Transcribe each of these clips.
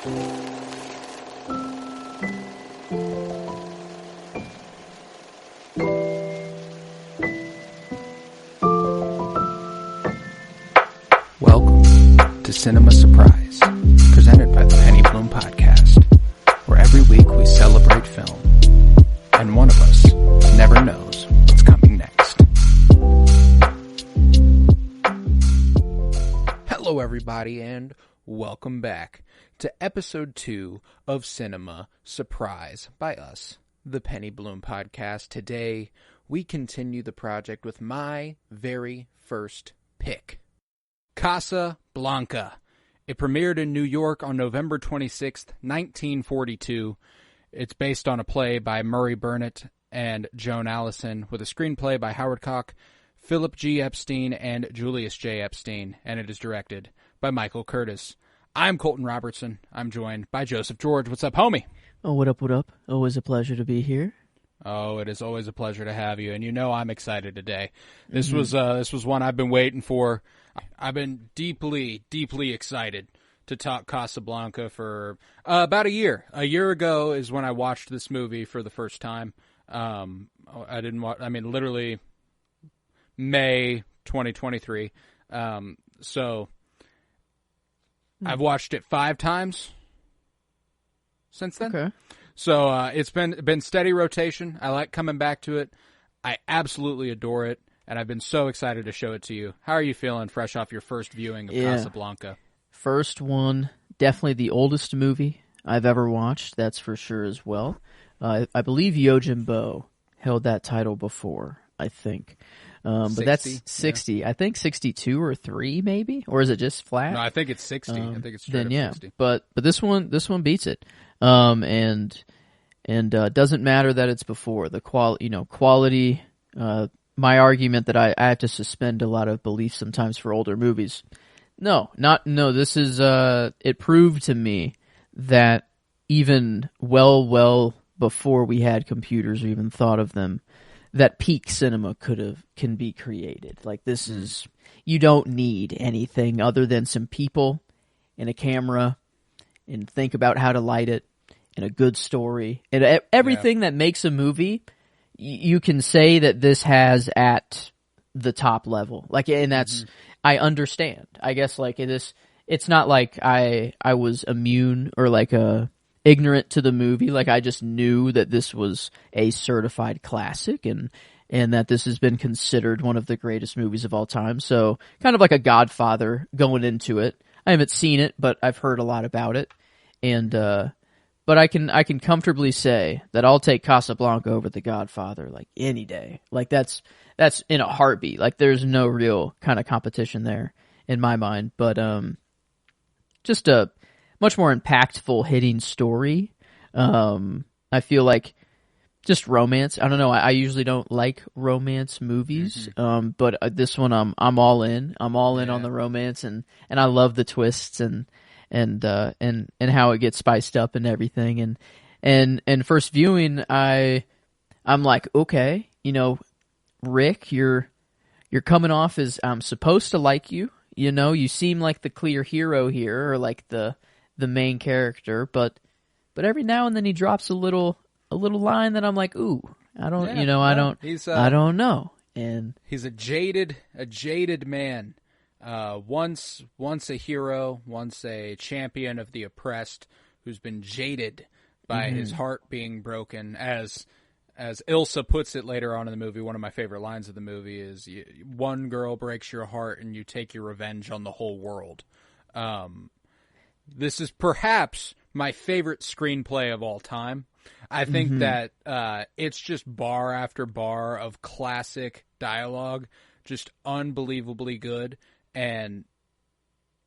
Welcome to Cinema Surprise, presented by the Penny Bloom Podcast, where every week we celebrate film, and one of us never knows what's coming next. Hello everybody, and welcome back to episode 2 of Cinema Surprise by us, the Penny Bloom Podcast. Today, we continue the project with my very first pick, Casablanca. It premiered in New York on November 26th, 1942. It's based on a play by Murray Burnett and Joan Allison, with a screenplay by Howard Koch, Philip G. Epstein, and Julius J. Epstein, and it is directed by Michael Curtis. I'm Colton Robertson. I'm joined by Joseph George. What's up, homie? Oh, what up, what up? Always a pleasure to be here. Oh, it is always a pleasure to have you, and you know I'm excited today. This was one I've been waiting for. I've been deeply, deeply excited to talk Casablanca for about a year. A year ago is when I watched this movie for the first time. Literally May 2023. So I've watched it 5 times since then. Okay. So it's been steady rotation. I like coming back to it. I absolutely adore it, and I've been so excited to show it to you. How are you feeling fresh off your first viewing of Casablanca? First one, definitely the oldest movie I've ever watched, that's for sure as well. I believe Yojimbo held that title before, I think. But that's 60. Yeah. I think 62 or 3 maybe, or is it just flat? No, I think it's 60. I think it's straight up 60. But this one beats it. And doesn't matter that it's before the quality. My argument that I have to suspend a lot of belief sometimes for older movies. No. This is it proved to me that even well before we had computers or even thought of them, that peak cinema can be created. Like this is, you don't need anything other than some people and a camera and think about how to light it and a good story and everything that makes a movie. You can say that this has at the top level. Like, and that's, I understand. I guess like it's not like I was immune or like ignorant to the movie. Like I just knew that this was a certified classic and that this has been considered one of the greatest movies of all time. So kind of like a Godfather going into it. I haven't seen it, but I've heard a lot about it. And but I can comfortably say that I'll take Casablanca over The Godfather like any day. Like that's in a heartbeat. Like there's no real kind of competition there in my mind. But just a much more impactful hitting story. I feel like just romance. I don't know. I usually don't like romance movies. But this one I'm all in. I'm all in on the romance and I love the twists and how it gets spiced up and everything. And first viewing, I'm like, okay, Rick, you're coming off as I'm supposed to like you. You seem like the clear hero here, or like the main character, but every now and then he drops a little line that I'm like, ooh, I don't know. And he's a jaded man. Once a hero, once a champion of the oppressed, who's been jaded by his heart being broken. As Ilsa puts it later on in the movie, one of my favorite lines of the movie is, "One girl breaks your heart, and you take your revenge on the whole world." This is perhaps my favorite screenplay of all time. I think that it's just bar after bar of classic dialogue, just unbelievably good. And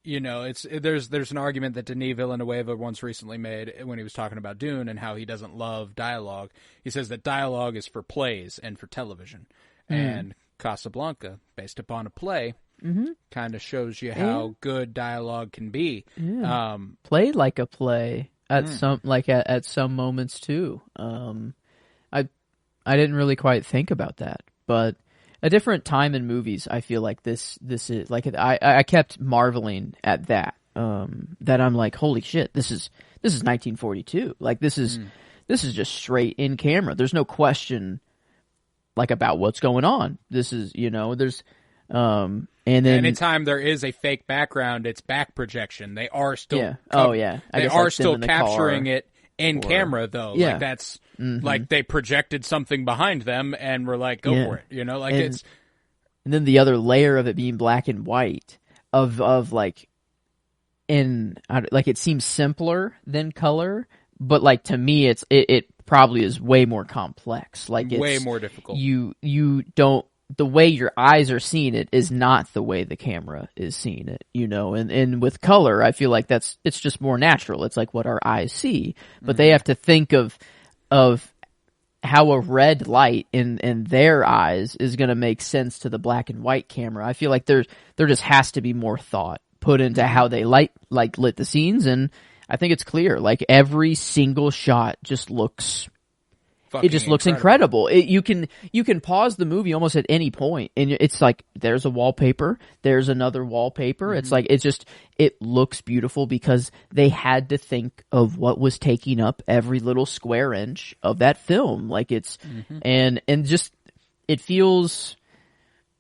there's an argument that Denis Villeneuve once recently made when he was talking about Dune and how he doesn't love dialogue. He says that dialogue is for plays and for television, and Casablanca, based upon a play, kind of shows you how good dialogue can be. Played like a play at some moments too. I didn't really quite think about that, but a different time in movies, I feel like this is like I kept marveling at that. that I'm like, holy shit, this is 1942. Like this is just straight in camera. There's no question like about what's going on. This is, there's and then anytime there is a fake background, it's back projection. They are still they are still capturing it in camera though. Like that's like they projected something behind them and we're like, go for it. Like it's. And then the other layer of it being black and white of like, like it seems simpler than color, but like to me it probably is way more complex. Like it's way more difficult. You don't, the way your eyes are seeing it is not the way the camera is seeing it, and with color, I feel like it's just more natural. It's like what our eyes see, but they have to think of how a red light in their eyes is going to make sense to the black and white camera. I feel like there just has to be more thought put into how they lit the scenes, and I think it's clear. Like every single shot just looks incredible. You can pause the movie almost at any point, and it's like there's a wallpaper, there's another wallpaper. It's like it looks beautiful because they had to think of what was taking up every little square inch of that film. Like it's and just it feels,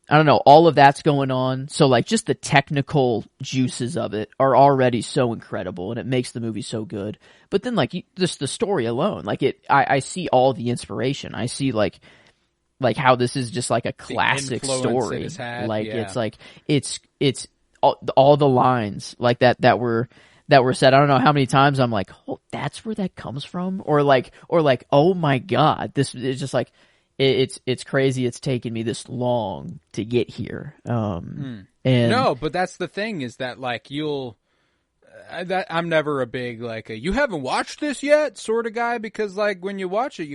I don't know, all of that's going on. So like just the technical juices of it are already so incredible and it makes the movie so good. But then like just the story alone, like I see all the inspiration. I see like how this is just like a classic story. Like it's like, it's all the lines like that were said. I don't know how many times I'm like, oh, that's where that comes from. Or like, oh my God, this is just like, it's crazy. It's taken me this long to get here. And no, but that's the thing is that like I'm never a big like you haven't watched this yet sort of guy, because like when you watch it,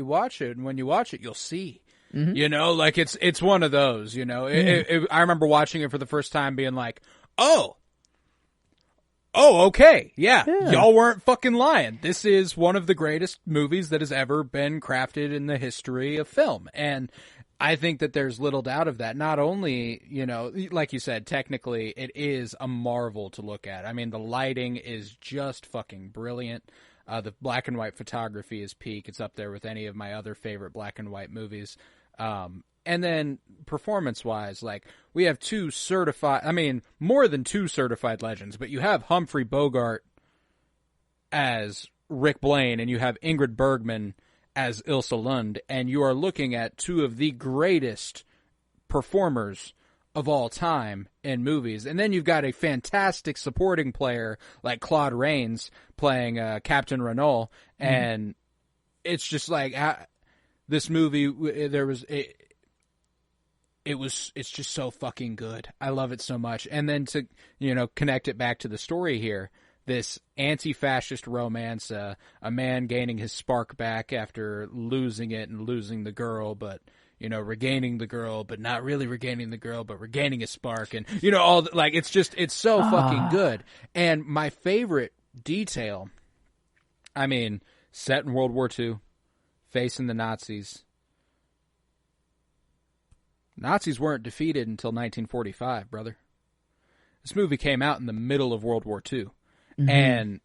and when you watch it, you'll see. Like it's one of those. I remember watching it for the first time, being like, oh, okay, yeah, y'all weren't fucking lying. This is one of the greatest movies that has ever been crafted in the history of film. And I think that there's little doubt of that. Not only, like you said, technically it is a marvel to look at. I mean, the lighting is just fucking brilliant. The black and white photography is peak. It's up there with any of my other favorite black and white movies. And then performance-wise, like, we have more than two certified legends, but you have Humphrey Bogart as Rick Blaine, and you have Ingrid Bergman as Ilsa Lund, and you are looking at two of the greatest performers of all time in movies. And then you've got a fantastic supporting player like Claude Rains playing Captain Renault, and it's just like, this movie, it's just so fucking good. I love it so much. And then to, connect it back to the story here, this anti-fascist romance, a man gaining his spark back after losing it and losing the girl, but, regaining the girl, but not really regaining the girl, but regaining his spark. And, it's so fucking good. And my favorite detail, set in World War II, facing the Nazis. Nazis weren't defeated until 1945, brother. This movie came out in the middle of World War II. And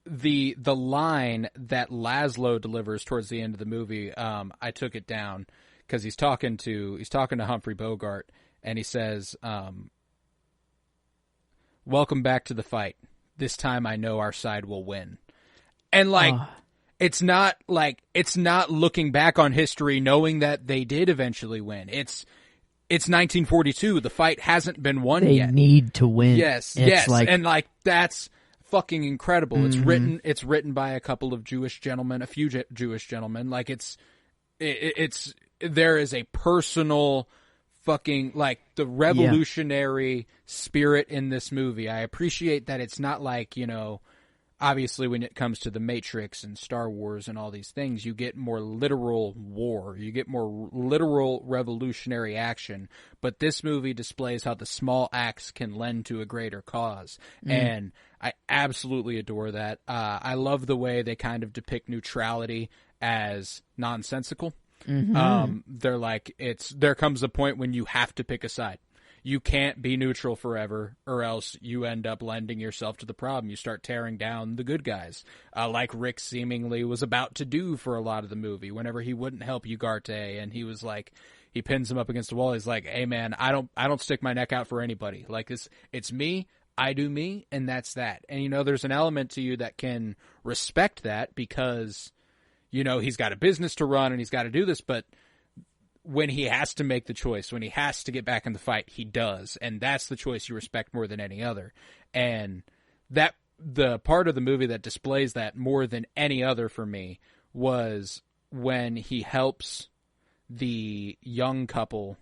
the line that Laszlo delivers towards the end of the movie, I took it down because he's talking to Humphrey Bogart, and he says, "Welcome back to the fight. This time I know our side will win." And it's not looking back on history knowing that they did eventually win. It's 1942. The fight hasn't been won yet. They need to win. Yes. And that's fucking incredible. It's written by a couple of Jewish gentlemen, a few Jewish gentlemen. Like there is a personal fucking, like, the revolutionary spirit in this movie. I appreciate that it's not like, obviously when it comes to the Matrix and Star Wars and all these things, you get more literal war. You get more literal revolutionary action. But this movie displays how the small acts can lend to a greater cause. And I absolutely adore that. I love the way they kind of depict neutrality as nonsensical. They're like, there comes a point when you have to pick a side. you can't be neutral forever, or else you end up lending yourself to the problem. You start tearing down the good guys, like Rick seemingly was about to do for a lot of the movie. Whenever he wouldn't help Ugarte, and he was like, he pins him up against the wall. He's like, "Hey man, I don't stick my neck out for anybody. Like it's me. I do me, and that's that." And there's an element to you that can respect that because he's got a business to run and he's got to do this, but when he has to make the choice, when he has to get back in the fight, he does. And that's the choice you respect more than any other. And that the part of the movie that displays that more than any other for me was when he helps the young couple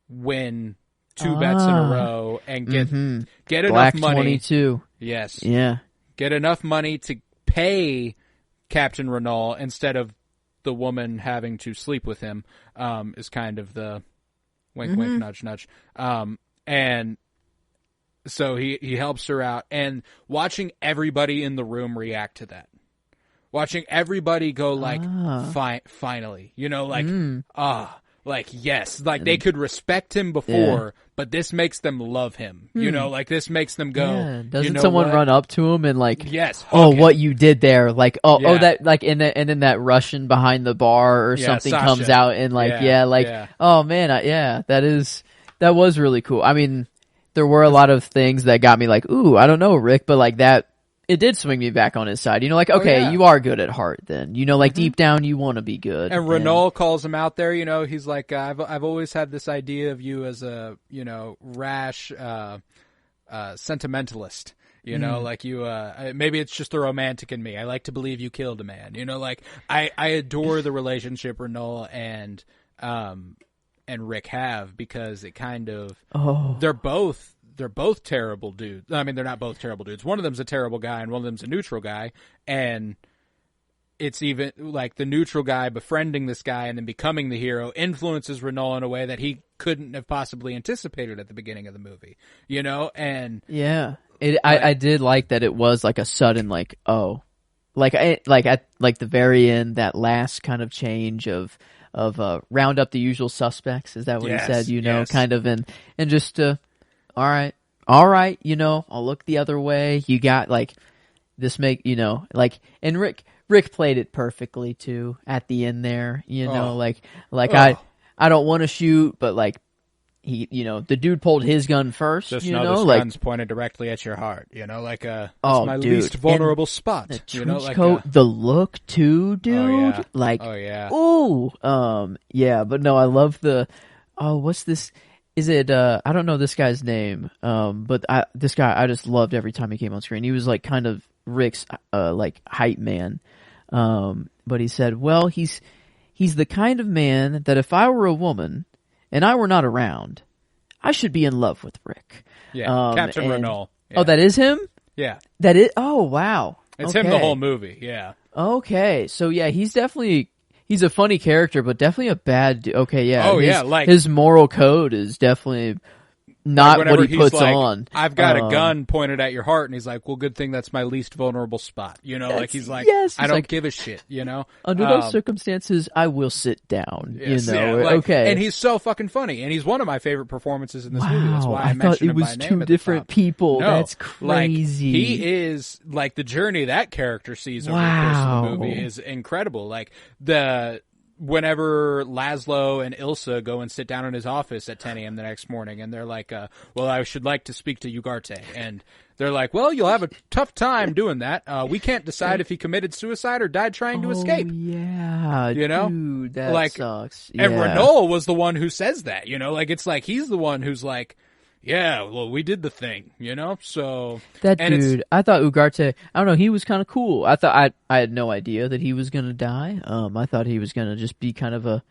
win 2 bets in a row and get Black enough money. 22. Yes. Yeah. Get enough money to pay Captain Renault instead of the woman having to sleep with him, is kind of the wink, wink, nudge, nudge. And so he helps her out, and watching everybody in the room react to that, watching everybody go like, finally, like, yes, like they could respect him before, but this makes them love him, like this makes them go, doesn't someone run up to him and like, yes, oh, what you did there, like, that, like, and then that Russian behind the bar or something Sasha comes out and like, oh man, that was really cool. I mean, there were a lot of things that got me like, ooh, I don't know, Rick, but like that, it did swing me back on his side. Like, okay, you are good at heart then. Like deep down you want to be good. And Renault calls him out there, he's like, I've always had this idea of you as a, rash, sentimentalist. Like you, maybe it's just the romantic in me. I like to believe you killed a man. Like I adore the relationship Renault and Rick have, because it kind of, they're both terrible dudes. I mean, they're not both terrible dudes. One of them's a terrible guy and one of them's a neutral guy. And it's even like the neutral guy befriending this guy and then becoming the hero influences Renault in a way that he couldn't have possibly anticipated at the beginning of the movie, and yeah, I did like that. It was like a sudden, like, at the very end, that last kind of change of round up the usual suspects. Is that what he said? Kind of, and just, all right, I'll look the other way. You got like this and Rick played it perfectly too at the end there, I don't want to shoot, but like he, the dude pulled his gun first, just know this gun's pointed directly at your heart, like that's my least vulnerable spot, the trench coat, the look too, dude, but no, I love what's this? Is it, I don't know this guy's name, but this guy, I just loved every time he came on screen. He was like kind of Rick's, like hype man. But he said, well, he's the kind of man that if I were a woman and I were not around, I should be in love with Rick. Yeah. Captain Renault. Yeah. Oh, that is him? Yeah. That is, oh, wow. It's him the whole movie. Yeah. Okay. So yeah, he's a funny character, but definitely a bad. Okay, yeah. Like his moral code is definitely not like what he puts like, on. I've got a gun pointed at your heart, and he's like, "Well, good thing that's my least vulnerable spot." Like he's like, "I don't give a shit." Under those circumstances, I will sit down. Yes, okay. And he's so fucking funny, and he's one of my favorite performances in this movie. That's why I mentioned him by name. I thought it was two different people. No, that's crazy. He is like the journey that character sees over the course of the movie is incredible. Like whenever Laszlo and Ilsa go and sit down in his office at 10 a.m. the next morning, and they're like, well, I should like to speak to Ugarte. And they're like, well, you'll have a tough time doing that. We can't decide if he committed suicide or died trying to escape. Yeah, dude, that sucks. Yeah. And Renault was the one who says that, it's like he's the one who's like, yeah, well, we did the thing, so... That dude, I thought Ugarte, I don't know, he was kind of cool. I thought, I had no idea that he was going to die. I thought he was going to just be kind of a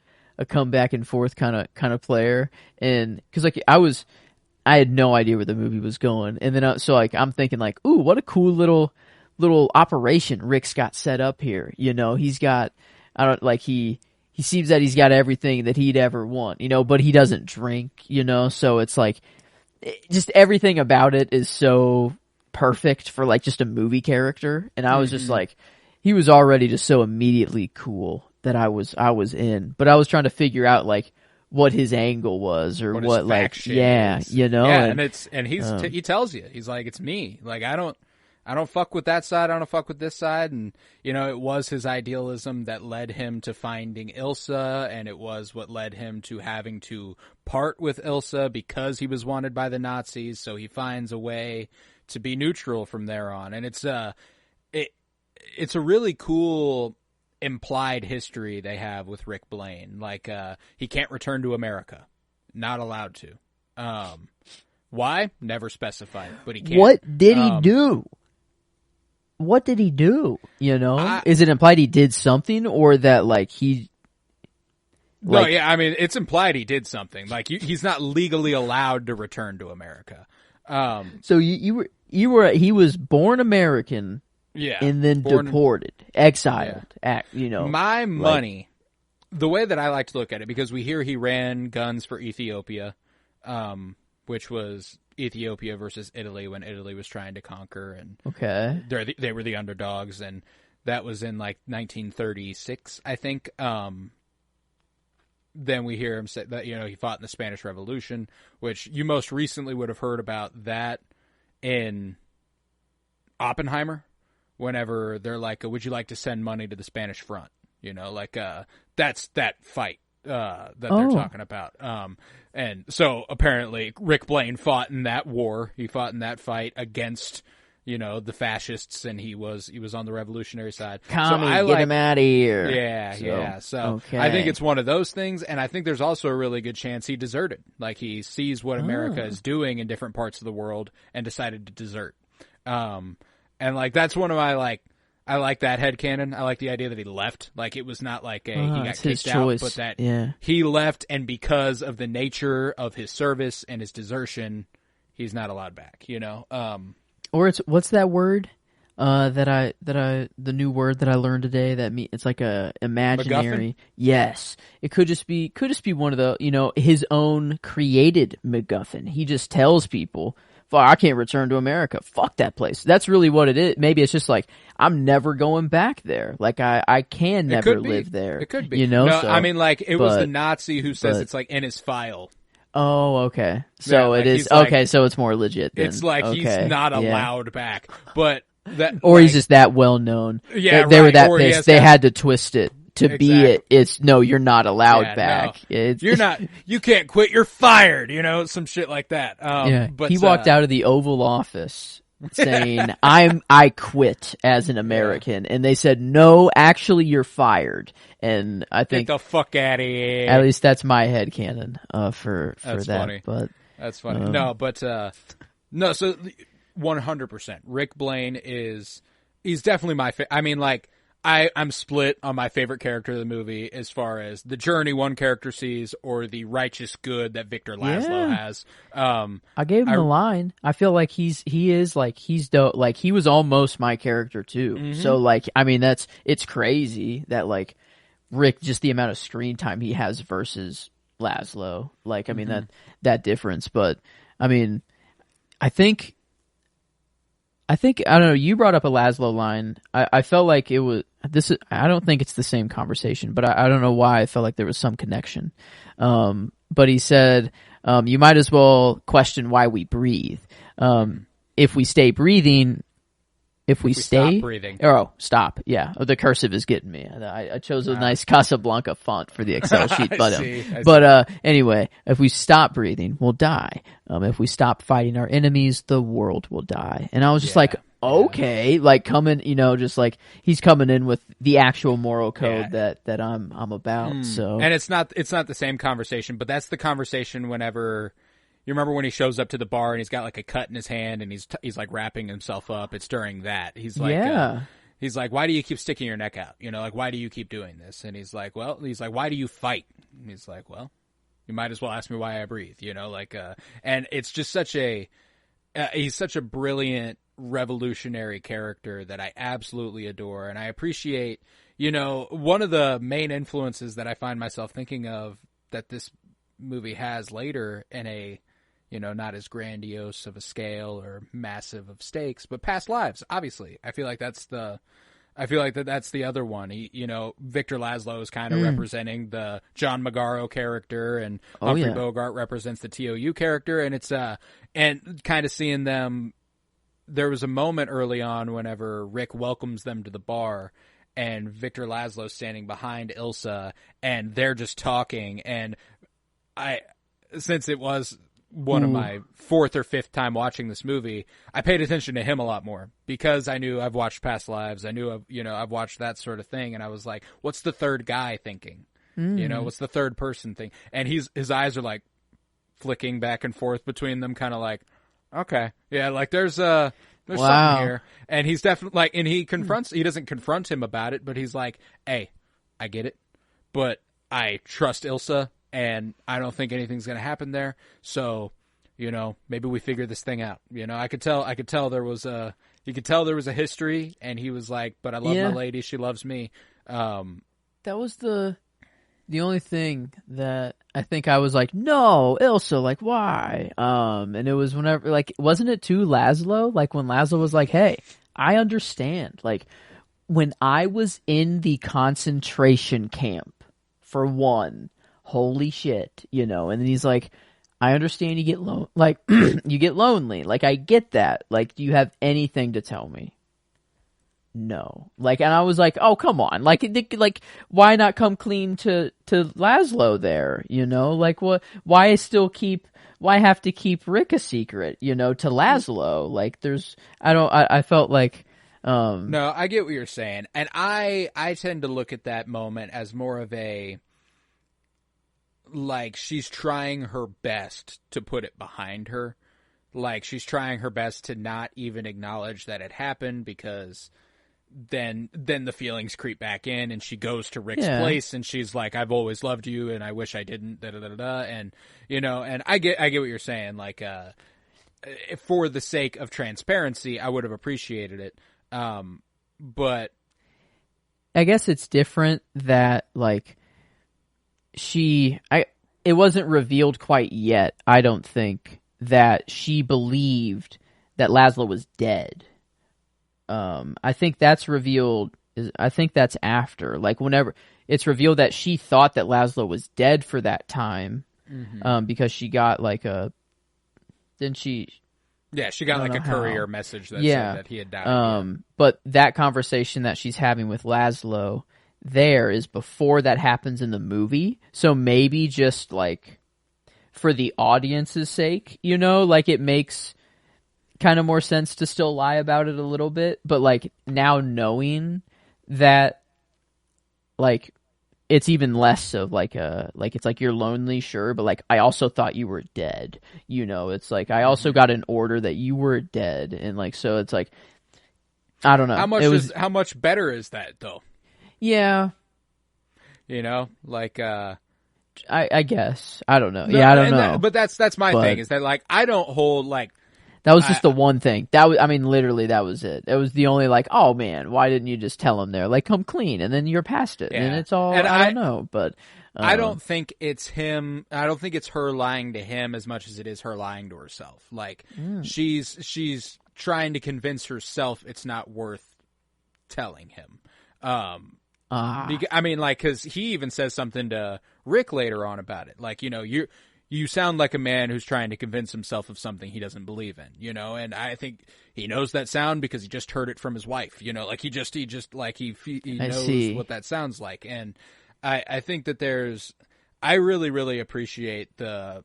come back and forth kind of player. And, cause like, I had no idea where the movie was going. And then, I'm thinking like, ooh, what a cool little operation Rick's got set up here. He's got, he seems that he's got everything that he'd ever want, but he doesn't drink, so it's like, just everything about it is so perfect for like just a movie character. And I was just like, he was already just so immediately cool that I was in, but I was trying to figure out like, what his angle was or what like is. you know. Yeah, and he tells you, he's like, it's me. Like I don't fuck with that side, I don't fuck with this side. And you know, it was his idealism that led him to finding Ilsa, and it was what led him to having to part with Ilsa because he was wanted by the Nazis, so he finds a way to be neutral from there on. And it's a really cool implied history they have with Rick Blaine. Like, he can't return to America. Not allowed to. Why? Never specified, but he can't. What did he do? What did he do? You know? Is it implied he did something, or that, like, he... Like, no, yeah, I mean, it's implied he did something. Like, he's not legally allowed to return to America. So he was born American... Yeah, and then deported, exiled. Yeah. You know, my money. The way that I like to look at it, because we hear he ran guns for Ethiopia, which was Ethiopia versus Italy when Italy was trying to conquer, and they were the underdogs, and that was in like 1936, I think. Then we hear him say that he fought in the Spanish Revolution, which you most recently would have heard about that in Oppenheimer. Whenever they're like, would you like to send money to the Spanish front? You know, like, that's that fight, that they're talking about. And so apparently Rick Blaine fought in that war. He fought in that fight against, the fascists, and he was on the revolutionary side. Get him out of here. Yeah. So I think it's one of those things. And I think there's also a really good chance he deserted. Like, he sees what America is doing in different parts of the world and decided to desert. And, like, that's one of my, like, I like that headcanon. I like the idea that he left. Like, it was not like he got kicked out, but that he left, and because of the nature of his service and his desertion, he's not allowed back, Or what's that word? The new word that I learned today it's like a imaginary. MacGuffin? Yes. It could just be one of the, his own created MacGuffin. He just tells people, I can't return to America. Fuck that place. That's really what it is. Maybe it's just like, I'm never going back there. Like, I can never live there. It could be. No, I mean, like, it was the Nazi who says it's like in his file. Oh, okay. So it is, okay, so it's more legit then. It's like he's not allowed back. But that, or he's just that well known. Yeah, they were that pissed. They had to twist it. To be it, it's no, you're not allowed back. No. You're not. You can't quit. You're fired. Some shit like that. But he walked out of the Oval Office saying, "I quit as an American," and they said, "No, actually, you're fired." And I think get the fuck out of here. At least that's my headcanon for that's that. Funny. But that's funny. No, so 100%. Rick Blaine he's definitely my favorite. I mean, like. I'm split on my favorite character of the movie as far as the journey one character sees or the righteous good that Victor Laszlo has. I gave him the line. I feel like he's dope. Like, he was almost my character too. Mm-hmm. So, like, I mean, it's crazy that, like, Rick, just the amount of screen time he has versus Laszlo. Like, I mean, that difference. But, I mean, I think, I don't know, you brought up a Laszlo line. I felt like it was, I don't think it's the same conversation, but I don't know why I felt like there was some connection. But he said, you might as well question why we breathe. If we stay breathing, if we stay stop breathing. Stop. Yeah. The cursive is getting me. I chose a nice Casablanca font for the Excel sheet, but anyway, if we stop breathing, we'll die. If we stop fighting our enemies, the world will die. And I was just like, okay, like coming, just like he's coming in with the actual moral code that I'm about. So, and it's not the same conversation, but that's the conversation whenever. You remember when he shows up to the bar and he's got like a cut in his hand and he's like wrapping himself up. It's during that. He's like, he's like, why do you keep sticking your neck out? Like, why do you keep doing this? And he's like, why do you fight? And he's like, well, you might as well ask me why I breathe, and it's just he's such a brilliant revolutionary character that I absolutely adore. And I appreciate, one of the main influences that I find myself thinking of that this movie has later in a, not as grandiose of a scale or massive of stakes, but past lives, obviously. I feel like that's the I feel like that's the other one. Victor Laszlo is kind of representing the John Magaro character, and Humphrey Bogart represents the TOU character, and it's and kind of seeing them. There was a moment early on whenever Rick welcomes them to the bar, and Victor Laszlo's standing behind Ilsa, and they're just talking, and since it was one of my fourth or fifth time watching this movie, I paid attention to him a lot more because I knew I've watched Past Lives. I knew I've watched that sort of thing, and I was like, what's the third guy thinking? What's the third person thing? And his eyes are like flicking back and forth between them, kind of like, okay, yeah, like there's something here. And he's definitely like, and he doesn't confront him about it, but he's like, hey, I get it, but I trust Ilsa, and I don't think anything's going to happen there. So, maybe we figure this thing out. I could tell there was a history, and he was like, but I love my lady. She loves me. That was the only thing that I think I was like, no, Ilsa, like, why? And it was whenever, like, wasn't it to Laszlo? Like, when Laszlo was like, hey, I understand. Like, when I was in the concentration camp, for one, holy shit, and then he's like, I understand you get you get lonely. Like, I get that. Like, do you have anything to tell me? No. Like, and I was like, oh, come on. Like, why not come clean to Laszlo there? Like, what, why have to keep Rick a secret, to Laszlo? Like, I felt like, no, I get what you're saying. And I tend to look at that moment as more of a, like, she's trying her best to put it behind her. Like, she's trying her best to not even acknowledge that it happened, because then the feelings creep back in, and she goes to Rick's place, and she's like, I've always loved you, and I wish I didn't, and, and I get what you're saying. Like, for the sake of transparency, I would have appreciated it. But I guess it's different that, like, it wasn't revealed quite yet, I don't think, that she believed that Laszlo was dead. I think that's revealed. I think that's after, like, whenever it's revealed that she thought that Laszlo was dead for that time, because she got like didn't she? Yeah, she got like a courier message that said that he had died. But that conversation that she's having with Laszlo there is before that happens in the movie. So maybe just like for the audience's sake, like it makes kind of more sense to still lie about it a little bit. But like now knowing that, like, it's even less of like it's like you're lonely, sure, but like I also thought you were dead. It's like I also got an order that you were dead, and like so it's like I don't know. How much better is that though? Yeah. Like I guess. I don't know. I don't know. But that's my thing, is that like I don't hold like that was just the one thing. That was, I mean, literally, that was it. It was the only, like, oh man, why didn't you just tell him there? Like, come clean, and then you're past it, and it's all. And I don't know, but I don't think it's him. I don't think it's her lying to him as much as it is her lying to herself. Like, she's trying to convince herself it's not worth telling him. I mean, like, because he even says something to Rick later on about it. Like, you sound like a man who's trying to convince himself of something he doesn't believe in, and I think he knows that sound because he just heard it from his wife, like he knows what that sounds like. And I think that I really, really appreciate the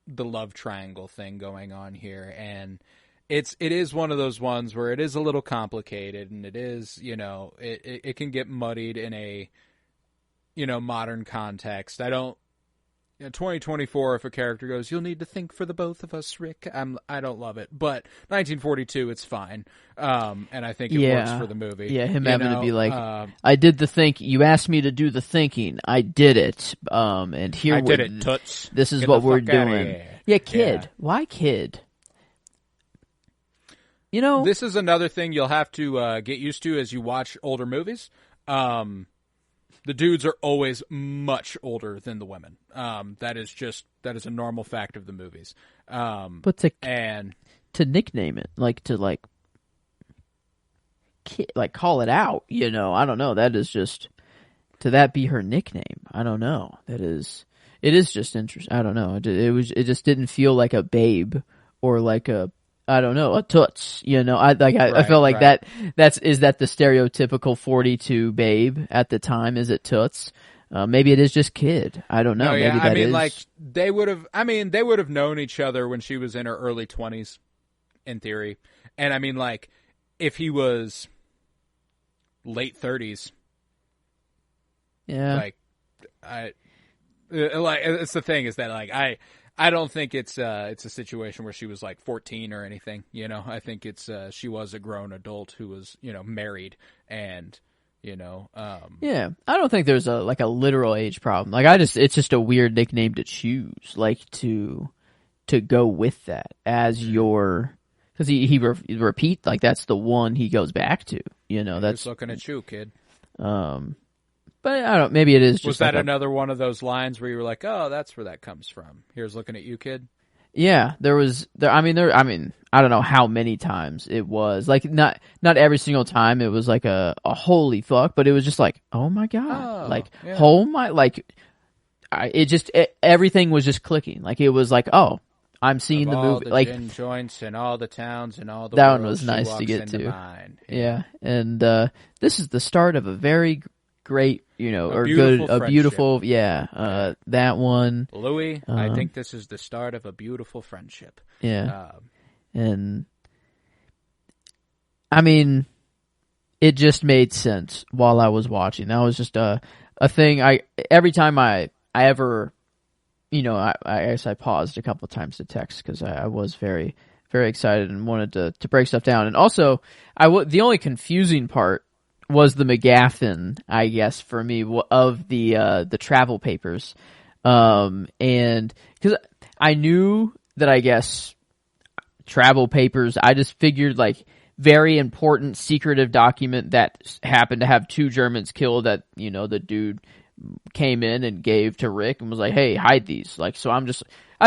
love triangle thing going on here. And it is one of those ones where it is a little complicated, and it is, it can get muddied in a, modern context. 2024, if a character goes, you'll need to think for the both of us, Rick, I don't love it. But 1942, it's fine. And I think it works for the movie. Yeah, him having to be like, I did the thinking. You asked me to do the thinking. I did it. And here I did it, toots. This is what we're doing. Yeah, kid. Yeah. Why kid? This is another thing you'll have to get used to as you watch older movies. The dudes are always much older than the women. That is a normal fact of the movies. But to nickname it, like to like call it out. You know, I don't know. That is just to that be her nickname. I don't know. It is just interesting. I don't know. It just didn't feel like a babe or like a, I don't know, a toots. You know, I felt like is that the stereotypical 42 babe at the time? Is it toots? Maybe it is just kid. I don't know. No, yeah. Maybe that I mean, is... like they would have known each other when she was in her early 20s, in theory. And I mean, like, if he was late 30s, yeah, like it's the thing is that like I don't think it's a situation where she was like 14 or anything. You know, I think it's she was a grown adult who was, you know, married and. You know, yeah, I don't think there's a literal age problem. Like it's just a weird nickname to choose, like to go with that as your, because he repeat, like that's the one he goes back to. You know, that's just looking at you, kid. But I don't. Maybe it is just. Was that another one of those lines where you were like, "Oh, that's where that comes from"? Here's looking at you, kid. Yeah, there was. I mean, I don't know how many times it was. Like, not every single time it was like a holy fuck, but it was just like, oh my god, oh my, like, everything was just clicking. Like, it was like, oh, I'm seeing the movie. Like gin joints and all the towns and all the that one was nice to get to. Yeah, and this is the start of a very great, you know, beautiful, yeah. That one, Louis. I think this is the start of a beautiful friendship. Yeah, and I mean, it just made sense while I was watching. That was just a thing. Every time I ever, you know, I guess I paused a couple of times to text because I was very, very excited and wanted to break stuff down. And also, the only confusing part was the MacGuffin, I guess, for me, of the travel papers. And because I knew that, I guess, travel papers, I just figured like very important secretive document that happened to have 2 Germans killed that, you know, the dude came in and gave to Rick and was like, hey, hide these. Like, so I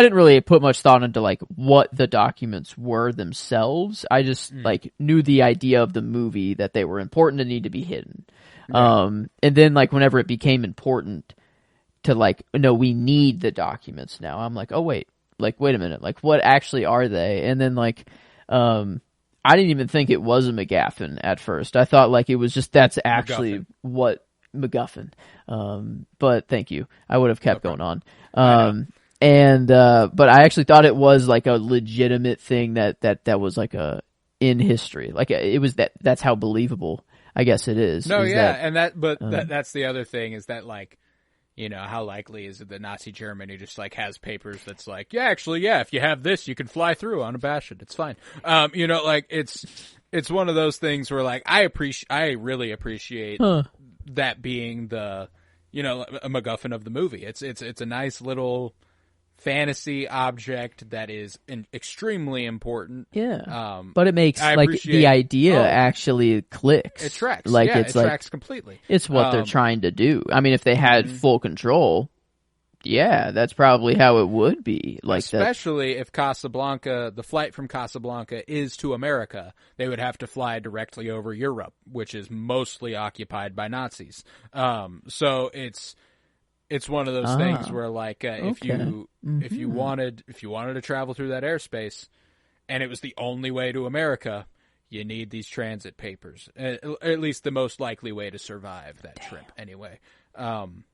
didn't really put much thought into like what the documents were themselves. I just like knew the idea of the movie that they were important and need to be hidden. Yeah. And then like whenever it became important to like, no, we need the documents now. I'm like, oh wait a minute. Like what actually are they? And then like, I didn't even think it was a MacGuffin at first. I thought like it was just, that's actually what MacGuffin. But thank you. I would have kept going on. But I actually thought it was like a legitimate thing that was like in history. Like it was that's how believable I guess it is. No, yeah. That's the other thing is that like, you know, how likely is it that Nazi Germany just like has papers that's like, yeah, actually, yeah, if you have this, you can fly through unabashed. It's fine. You know, like it's one of those things where like I really appreciate that being the, you know, a MacGuffin of the movie. It's a nice little fantasy object that is extremely important. Yeah. But it makes like the idea actually clicks. It tracks. Like yeah, it tracks completely. It's what they're trying to do. I mean, if they had full control, yeah, that's probably how it would be. Like especially if Casablanca, the flight from Casablanca is to America, they would have to fly directly over Europe, which is mostly occupied by Nazis. So it's one of those things where like if you wanted to travel through that airspace and it was the only way to America, you need these transit papers. At least the most likely way to survive that trip anyway. And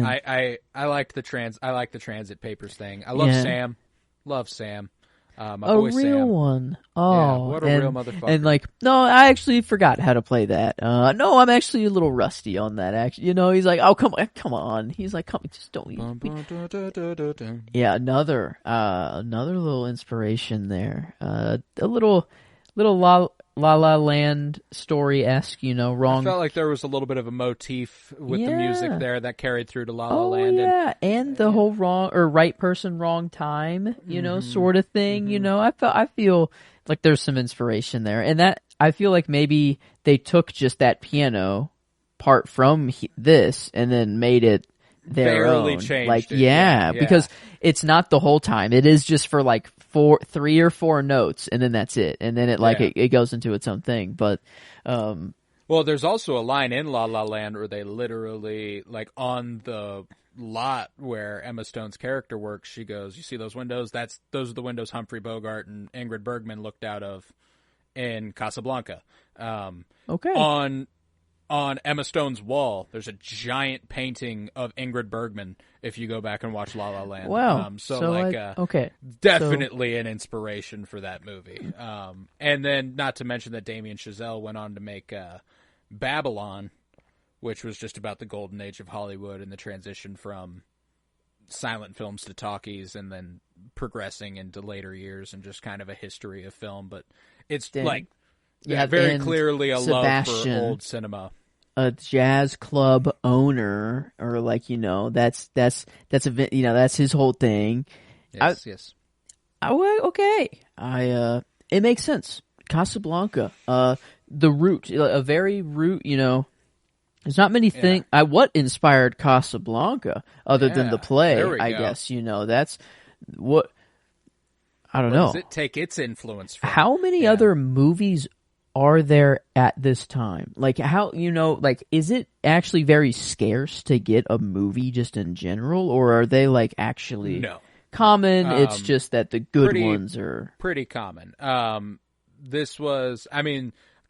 I liked the transit papers thing. I love Sam. Love Sam. My boy real Sam. One. Oh, yeah, what a real motherfucker. And like, no, I actually forgot how to play that. No, I'm actually a little rusty on that. Actually, you know, he's like, oh, come on. He's like, come, just don't. Yeah, another little inspiration there. A little La La Land story-esque, you know, wrong. I felt like there was a little bit of a motif with the music there that carried through to La La Land. Yeah, and the whole wrong or right person, wrong time, you know, sort of thing. You know, I feel like there's some inspiration there, and that I feel like maybe they took just that piano part from this and then made it their barely own. Changed like, it. yeah, because it's not the whole time. It is just for like three or four notes, and then that's it. And then it goes into its own thing. But well, there's also a line in La La Land where they literally, like, on the lot where Emma Stone's character works, she goes, "You see those windows? Those are the windows Humphrey Bogart and Ingrid Bergman looked out of in Casablanca." Okay. On Emma Stone's wall, there's a giant painting of Ingrid Bergman if you go back and watch La La Land. Wow. Okay. Definitely an inspiration for that movie. And then, not to mention that Damien Chazelle went on to make Babylon, which was just about the golden age of Hollywood and the transition from silent films to talkies and then progressing into later years and just kind of a history of film. But it's very clearly a Sebastian, love for old cinema. A jazz club owner, or that's his whole thing. Yes. Okay. It makes sense. Casablanca, the root, a very root. There's not many things. What inspired Casablanca other than the play? I guess that's what. I don't know. Does it take its influence from? How many other movies are there at this time? Like, how, is it actually very scarce to get a movie just in general, or are they actually common? It's just that the good ones are pretty common. This was,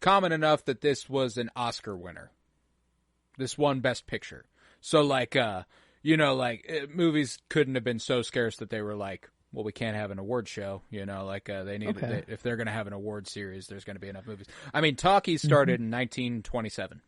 common enough that this was an Oscar winner. This won Best Picture. So movies couldn't have been so scarce that they were like, well, we can't have an award show, they need if they're going to have an award series, there's going to be enough movies. Talkies started in 1927.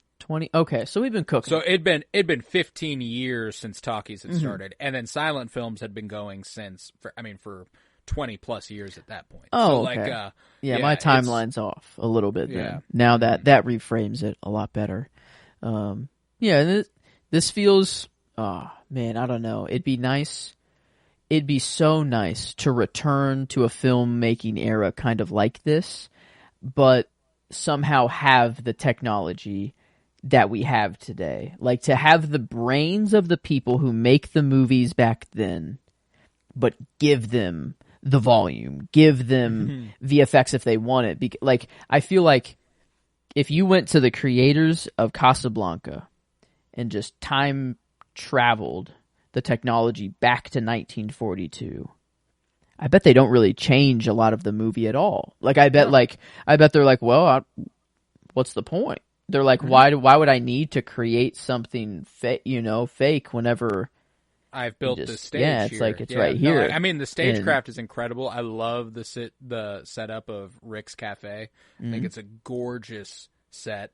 Okay, so we've been cooking. So it'd been 15 years since Talkies had started, and then silent films had been going for 20 plus years at that point. Oh, so okay. My timeline's off a little bit then. Yeah. Now that reframes it a lot better. This feels, oh man, I don't know. It'd be nice. It'd be so nice to return to a filmmaking era kind of like this, but somehow have the technology that we have today. Like, to have the brains of the people who make the movies back then, but give them the volume, give them VFX if they want it. I feel like if you went to the creators of Casablanca and just time traveled the technology back to 1942, I bet they don't really change a lot of the movie at all. I bet they're like, well, what's the point? They're like, why would I need to create something fake whenever I've built the stage? Yeah, it's here. It's right here. The stagecraft is incredible. I love the setup of Rick's Cafe. I think it's a gorgeous set.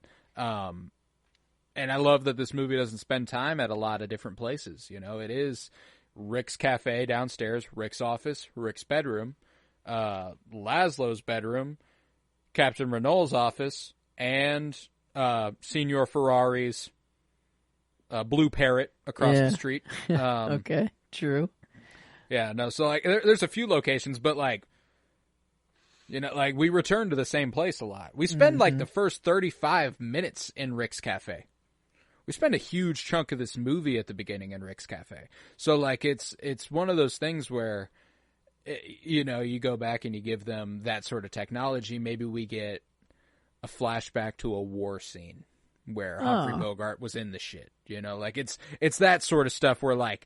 And I love that this movie doesn't spend time at a lot of different places. It is Rick's Cafe downstairs, Rick's office, Rick's bedroom, Laszlo's bedroom, Captain Renault's office, and Signor Ferrari's blue parrot across the street. Okay, true. Yeah, no, so there's a few locations, but we return to the same place a lot. We spend the first 35 minutes in Rick's Cafe. We spend a huge chunk of this movie at the beginning in Rick's Cafe. So it's one of those things where you go back and you give them that sort of technology. Maybe we get a flashback to a war scene where Humphrey Bogart was in the shit. It's that sort of stuff where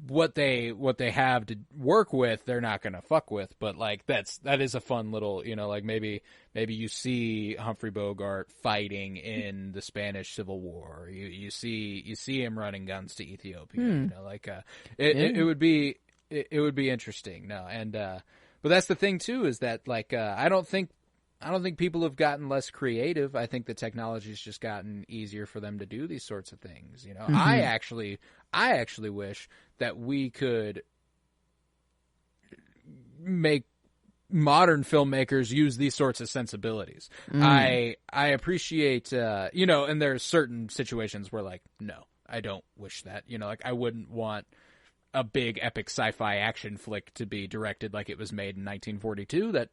what they have to work with, they're not going to fuck with, but that is a fun little, maybe you see Humphrey Bogart fighting in the Spanish Civil War. You see him running guns to Ethiopia. It would be interesting. No, and but that's the thing too, is that I don't think people have gotten less creative. I think the technology's just gotten easier for them to do these sorts of things. I actually wish that we could make modern filmmakers use these sorts of sensibilities. I appreciate, and there's certain situations where no, I don't wish that. I wouldn't want a big epic sci-fi action flick to be directed like it was made in 1942.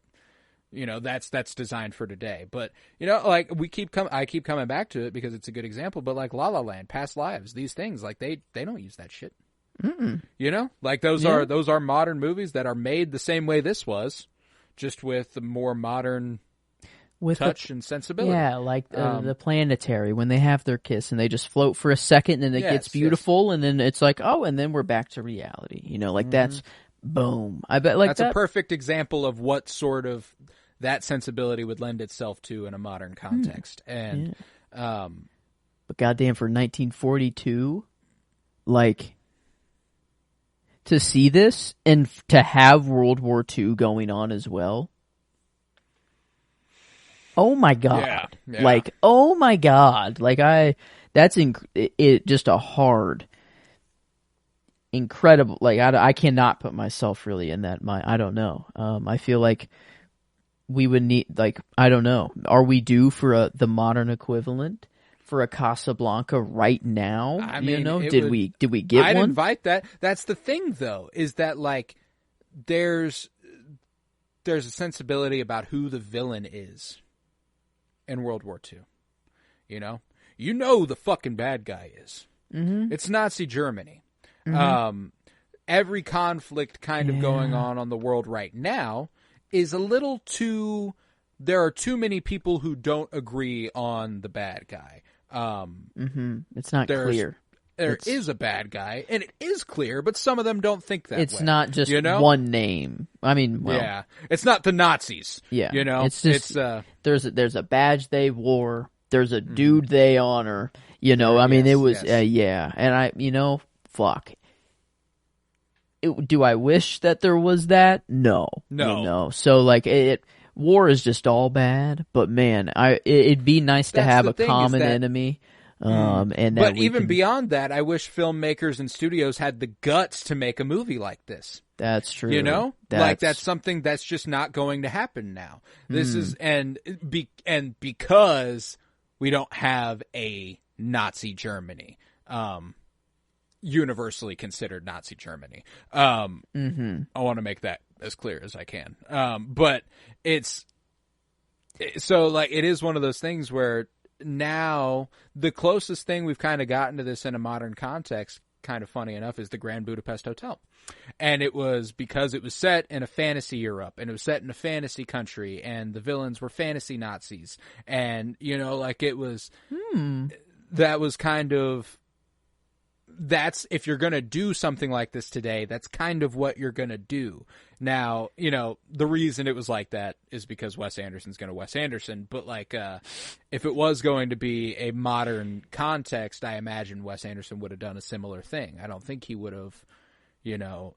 That's designed for today. But I keep coming back to it because it's a good example. But La La Land, Past Lives, these things, they don't use that shit. You know, like those are modern movies that are made the same way this was, just with the more modern touch and sensibility. Yeah, like the Planetary, when they have their kiss and they just float for a second and it gets beautiful and then it's like, oh, and then we're back to reality. You know, like that's boom. I bet like that's a perfect example of what sort of that sensibility would lend itself to in a modern context. And but goddamn, for 1942, like, to see this and to have World War II going on as well. Oh my God. Yeah. Like, oh my God. Like that's just a hard, incredible, like I cannot put myself really in that mind. I don't know. I feel like we would need, like, I don't know. Are we due for the modern equivalent for a Casablanca right now? I mean, you know, did we get I'd one? I'd invite that. That's the thing, though, is that like there's a sensibility about who the villain is in World War II. You know who the fucking bad guy is. Mm-hmm. It's Nazi Germany. Mm-hmm. Every conflict kind of going on the world right now is a little too. There are too many people who don't agree on the bad guy. It's not clear. There is a bad guy, and it is clear, but some of them don't think that way. It's not just one name. I mean, well, it's not the Nazis. Yeah, you know, it's just there's a badge they wore. There's a dude they honor. You know, I mean, it was and fuck. Do I wish that there was that? No. So like war is just all bad, but man, it'd be nice to have a common enemy. But even beyond that, I wish filmmakers and studios had the guts to make a movie like this. That's true. You know, that's something that's just not going to happen now. This is because we don't have a Nazi Germany, universally considered Nazi Germany. I want to make that as clear as I can. But it's so like it is one of those things where now the closest thing we've kind of gotten to this in a modern context, kind of funny enough, is the Grand Budapest Hotel. And it was because it was set in a fantasy Europe, and it was set in a fantasy country, and the villains were fantasy Nazis. And, you know, like it was, that was kind of, that's, if you're going to do something like this today, that's kind of what you're going to do. Now, you know, the reason it was like that is because Wes Anderson's going to Wes Anderson, but like, if it was going to be a modern context, I imagine Wes Anderson would have done a similar thing. I don't think he would have, you know,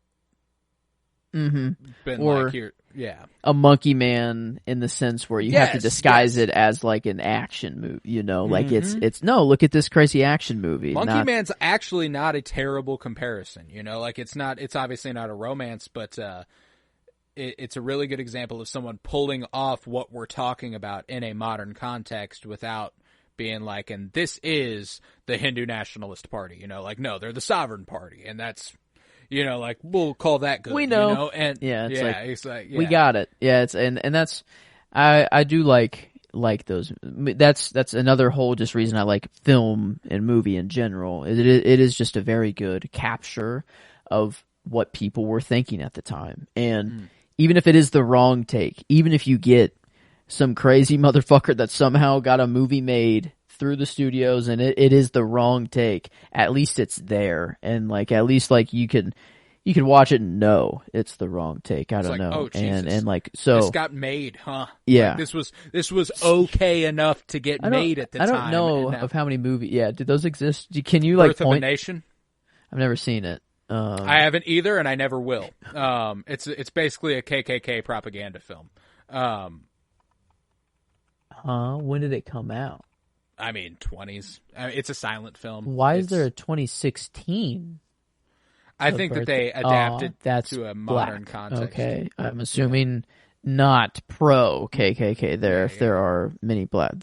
been or like here, a Monkey Man in the sense where you have to disguise it as like an action movie, you know, like it's no, look at this crazy action movie. Monkey Man's actually not a terrible comparison, you know, like it's obviously not a romance, but it's a really good example of someone pulling off what we're talking about in a modern context without being like, and this is the Hindu Nationalist Party, you know, like, no, they're the Sovereign Party, and that's, you know, like, we'll call that good. We know. You know? And it's like we got it. Yeah, it's and that's I do like those. That's another whole just reason I like film and movie in general. It is just a very good capture of what people were thinking at the time. And even if it is the wrong take, even if you get some crazy motherfucker that somehow got a movie made through the studios and it is the wrong take, at least it's there. And like, at least like you can watch it and know it's the wrong take. I don't know. Oh, Jesus. And like, so this got made, huh? Yeah. Like this was okay enough to get made at the time. I don't know of how many movies. Yeah. Did those exist? Can you like Birth of a Nation? I've never seen it. I haven't either, and I never will. It's basically a KKK propaganda film. When did it come out? I mean, 20s. It's a silent film. Why is there a 2016? I think that they adapted that's to a modern context. Okay, I'm assuming not pro KKK there. If there are many black,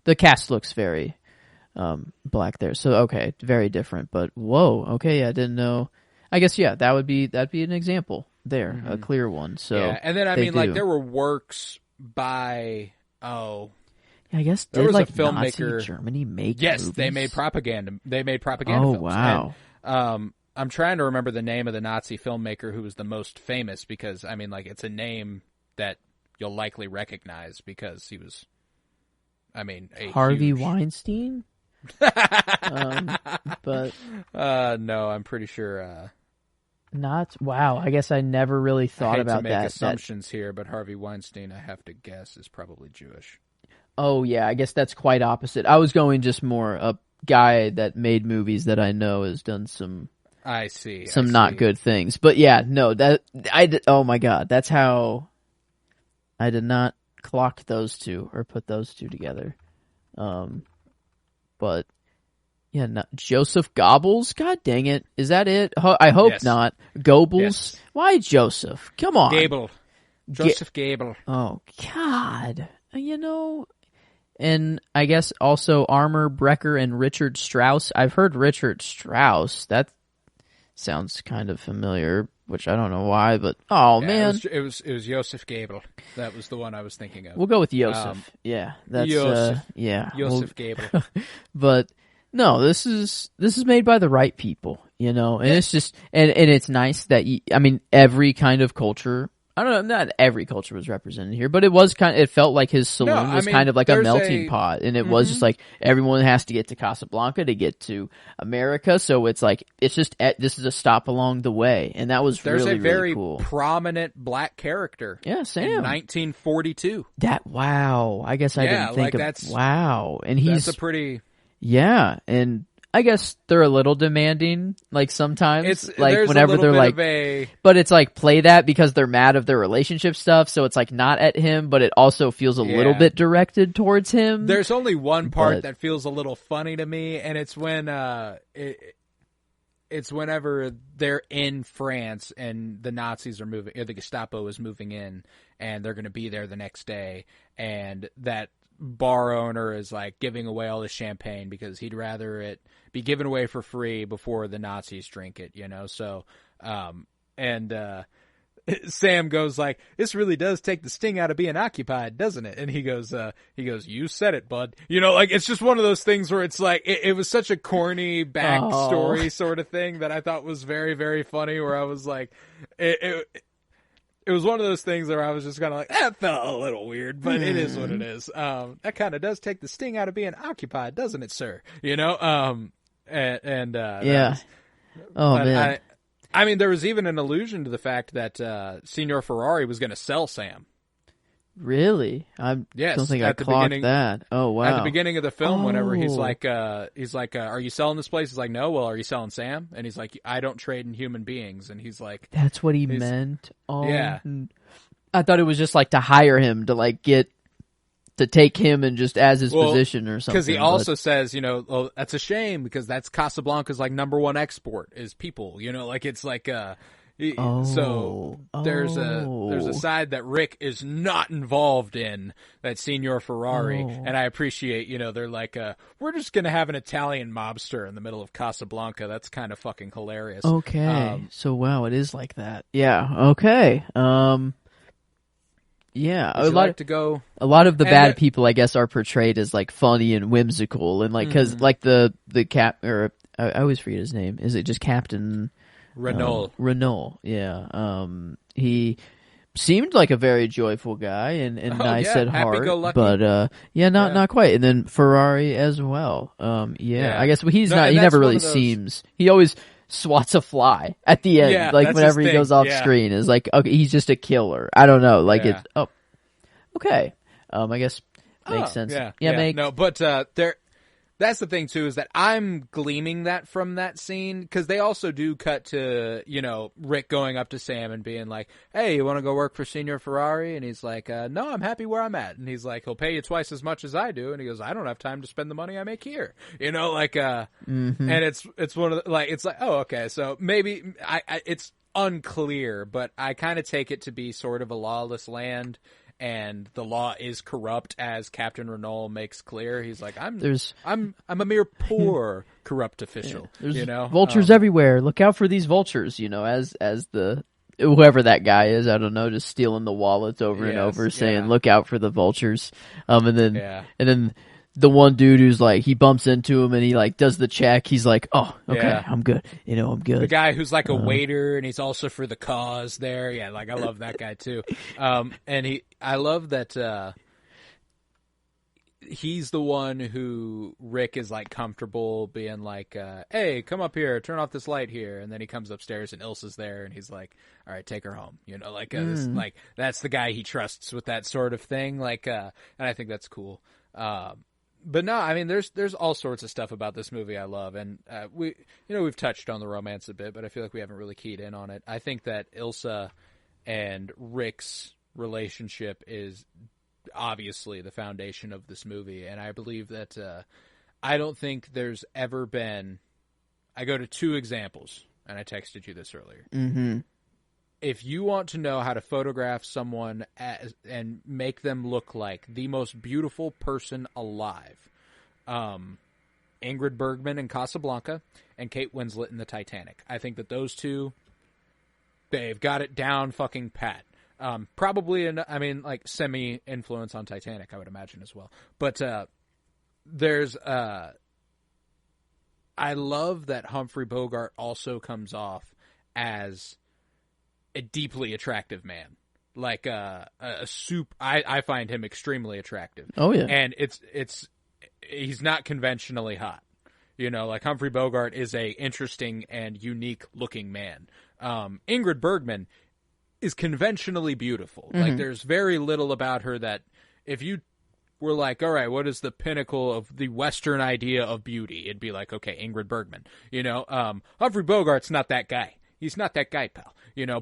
the cast looks very black there. So okay, very different. But whoa, okay, I didn't know. I guess that'd be an example there, a clear one. So and then I mean, like there were works by I guess there was like a filmmaker Nazi Germany make yes movies? they made propaganda Oh films. wow. And, I'm trying to remember the name of the Nazi filmmaker who was the most famous, because I mean, like, it's a name that you'll likely recognize because he was, I mean, a Harvey huge... Weinstein. But no, I'm pretty sure. Not. Wow, I guess I never really thought about that. I hate to make assumptions here, but Harvey Weinstein, I have to guess, is probably Jewish. Oh yeah, I guess that's quite opposite. I was going just more a guy that made movies that I know has done some. I see. Some not good things, but yeah, no, oh my god, that's how I did not clock those two or put those two together. But yeah, no, Joseph Goebbels, god dang it, is that it? I hope not. Goebbels, yes. Why Joseph? Come on, Joseph Goebbels. Oh god, and I guess also Armour Brecker and Richard Strauss. I've heard Richard Strauss. That sounds kind of familiar, which I don't know why, but man, it was Joseph Goebbels. That was the one I was thinking of. We'll go with Joseph. That's Joseph. Joseph Goebbels. But no, this is made by the right people, and it's just and it's nice that every kind of culture. I don't know, not every culture was represented here, but it felt like his saloon was kind of like a melting pot, and it was just like everyone has to get to Casablanca to get to America, so it's like, this is a stop along the way, and that was really cool. There's a very prominent black character. Yeah, Sam. In 1942. Wow. I guess I didn't think of, wow. And that's a pretty... Yeah, and... I guess they're a little demanding, like sometimes, it's like whenever they're like, but it's like play that because they're mad of their relationship stuff, so it's like not at him, but it also feels a little bit directed towards him. There's only one part that feels a little funny to me, and it's when it's whenever they're in France and the Nazis are moving, or the Gestapo is moving in, and they're going to be there the next day, and that bar owner is like giving away all the champagne because he'd rather it be given away for free before the Nazis drink it, so Sam goes like, this really does take the sting out of being occupied, doesn't it? And he goes, you said it, bud. Like, it's just one of those things where it's like, it was such a corny backstory sort of thing that I thought was very, very funny, where I was like, it was one of those things where I was just kind of like, that felt a little weird, but it is what it is. That kind of does take the sting out of being occupied, doesn't it, sir? Yeah. Man. I mean, there was even an allusion to the fact that Signor Ferrari was going to sell Sam. Really? Don't think I clocked that. Oh, wow. At the beginning of the film, whenever he's like, are you selling this place? He's like, no. Well, are you selling Sam? And he's like, I don't trade in human beings. And he's like, that's what he meant. Oh, yeah. I thought it was just like to hire him to like to take him and just as his position or something. Because he also says, that's a shame because that's Casablanca's like #1 export is people. Like it's like so there's a side that Rick is not involved in, that Signor Ferrari, and I appreciate, they're like, we're just gonna have an Italian mobster in the middle of Casablanca. That's kind of fucking hilarious. Okay, so wow, it is like that. Yeah. Okay. Yeah, a lot of the bad people, I guess, are portrayed as like funny and whimsical, and like because like the I always forget his name. Is it just Captain? Renault, yeah. He seemed like a very joyful guy and nice at heart, but not quite. And then Ferrari as well. I guess he never really seems. He always swats a fly at the end, like whenever he goes off screen. Is like, okay, he's just a killer. I don't know, like it's okay. I guess makes sense. But that's the thing too, is that I'm gleaming that from that scene, because they also do cut to, Rick going up to Sam and being like, hey, you want to go work for Signor Ferrari? And he's like, no, I'm happy where I'm at. And he's like, he'll pay you twice as much as I do. And he goes, I don't have time to spend the money I make here. And it's one of the, like, it's like, oh, okay. So maybe it's unclear, but I kind of take it to be sort of a lawless land. And the law is corrupt, as Captain Renault makes clear. He's like, I'm a mere poor corrupt official. There's vultures everywhere. Look out for these vultures. As the whoever that guy is, I don't know, just stealing the wallets over and over, saying, "Look out for the vultures." And then the one dude who's like, he bumps into him and he like does the check. He's like, oh, okay, Yeah. I'm good. I'm good. The guy who's like a waiter and he's also for the cause there. Yeah, like I love that guy too. And I love that he's the one who Rick is like comfortable being like, hey, come up here, turn off this light here. And then he comes upstairs and Ilsa's there and he's like, all right, take her home. This, like that's the guy he trusts with that sort of thing. Like, and I think that's cool. But no, I mean, there's all sorts of stuff about this movie I love, and we've touched on the romance a bit, but I feel like we haven't really keyed in on it. I think that Ilsa and Rick's relationship is obviously the foundation of this movie, and I believe that I don't think there's ever been. I go to two examples, and I texted you this earlier. Mm-hmm. If you want to know how to photograph someone and make them look like the most beautiful person alive, Ingrid Bergman in Casablanca and Kate Winslet in the Titanic. I think that those two, they've got it down fucking pat. Probably, like semi-influence on Titanic, I would imagine as well. But there's, I love that Humphrey Bogart also comes off as a deeply attractive man, like I find him extremely attractive. Oh yeah, and he's not conventionally hot. Like Humphrey Bogart is a interesting and unique looking man. Ingrid Bergman is conventionally beautiful. Mm-hmm. Like there's very little about her that if you were like, all right, what is the pinnacle of the Western idea of beauty? It'd be like, okay, Ingrid Bergman. Humphrey Bogart's not that guy. He's not that guy, pal,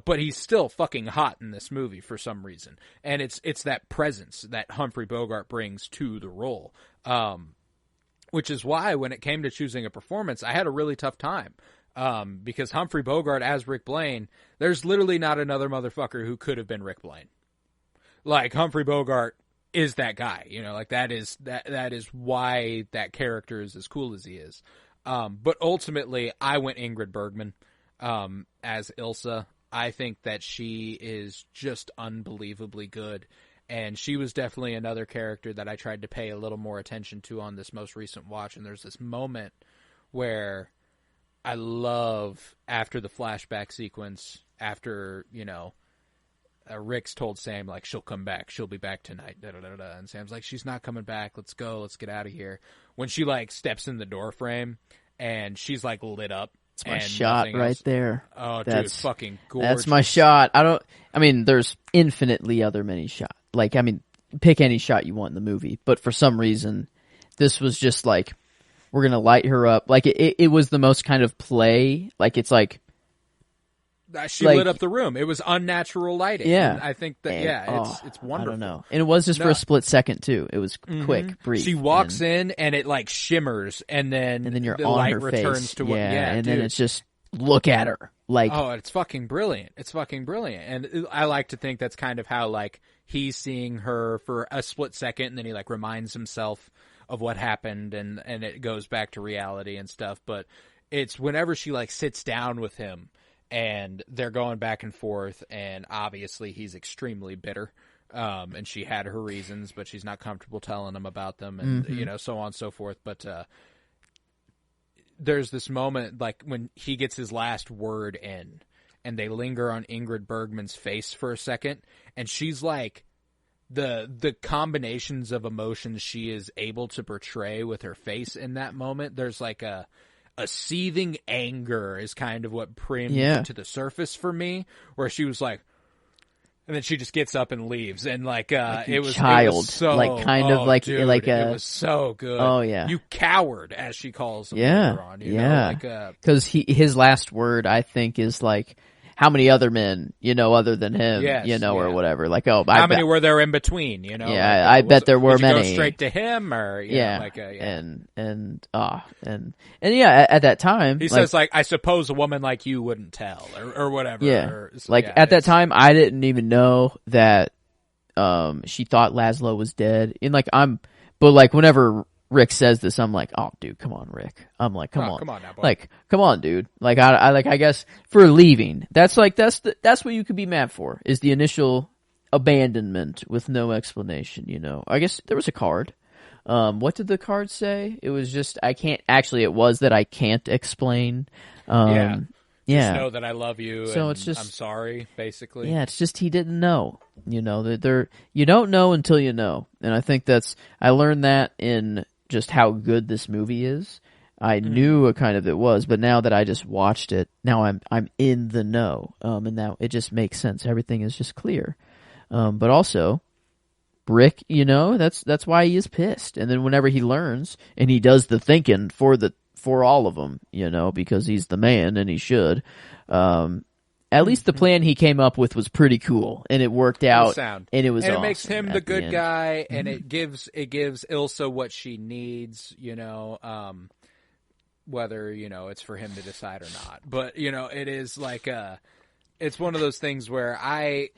but he's still fucking hot in this movie for some reason. And it's that presence that Humphrey Bogart brings to the role. Which is why when it came to choosing a performance, I had a really tough time. Because Humphrey Bogart as Rick Blaine, there's literally not another motherfucker who could have been Rick Blaine. Like Humphrey Bogart is that guy, like that is why that character is as cool as he is. But ultimately I went Ingrid Bergman. As Ilsa, I think that she is just unbelievably good, and she was definitely another character that I tried to pay a little more attention to on this most recent watch, and there's this moment where I love, after the flashback sequence, after, Rick's told Sam, like, she'll come back, she'll be back tonight, da-da-da-da, and Sam's like, she's not coming back, let's go, let's get out of here. When she, like, steps in the door frame, and she's, like, lit up, it's my shot right there. Oh, dude, it's fucking gorgeous. That's my shot. There's infinitely many shots. Like, pick any shot you want in the movie. But for some reason, this was just like, we're going to light her up. Like, it was the most kind of play. Like, it's like, she lit up the room. It was unnatural lighting. Yeah. And I think that, it's wonderful. I don't know. And it was just for a split second, too. It was quick, brief. She walks in, and it, like, shimmers, and then you're the on light her returns face. to what, and dude. then it's just, look at her. Like, oh, it's fucking brilliant. It's fucking brilliant. And I like to think that's kind of how, like, he's seeing her for a split second, and then he, like, reminds himself of what happened, and it goes back to reality and stuff. But it's whenever she, like, sits down with him, and they're going back and forth, and obviously he's extremely bitter. And she had her reasons, but she's not comfortable telling him about them, and, so on and so forth. But there's this moment, like, when he gets his last word in, and they linger on Ingrid Bergman's face for a second, and she's like, the combinations of emotions she is able to portray with her face in that moment, there's like a seething anger is kind of what primed to the surface for me, where she was like, and then she just gets up and leaves, and like it was so, like kind of like dude, like it was so good. Oh yeah, you coward, as she calls him later on. Because his last word, I think, is like, how many other men, other than him, or whatever. Like, how many were there in between, Yeah, like, I bet there were many. Go straight to him, or and at that time, he says, like, I suppose a woman like you wouldn't tell, or whatever. Yeah, at that time, I didn't even know that she thought Laszlo was dead. But like whenever Rick says this, I'm like, oh, dude, come on, Rick. I'm like, come on now, boy. Like, come on, dude. Like, I guess for leaving, that's what you could be mad for, is the initial abandonment with no explanation. I guess there was a card, What did the card say? It was just it was that I can't explain. Yeah. Yeah. Just know that I love you, So and it's just, I'm sorry, basically. yeah, it's just he didn't know. You know, you don't know until you know. And I think I learned that in just how good this movie is. I knew a kind of it was, but now that I just watched it, now I'm in the know. And now it just makes sense. Everything is just clear. But also, Rick, you know, that's why he is pissed. And then whenever he learns and he does the thinking for all of them, you know, because he's the man and he should. At least the plan he came up with was pretty cool, and it worked out. And it was and it awesome makes him the good end. guy, and it gives Ilsa what she needs, you know, whether, you know, it's for him to decide or not. But, you know, it is like it's one of those things where I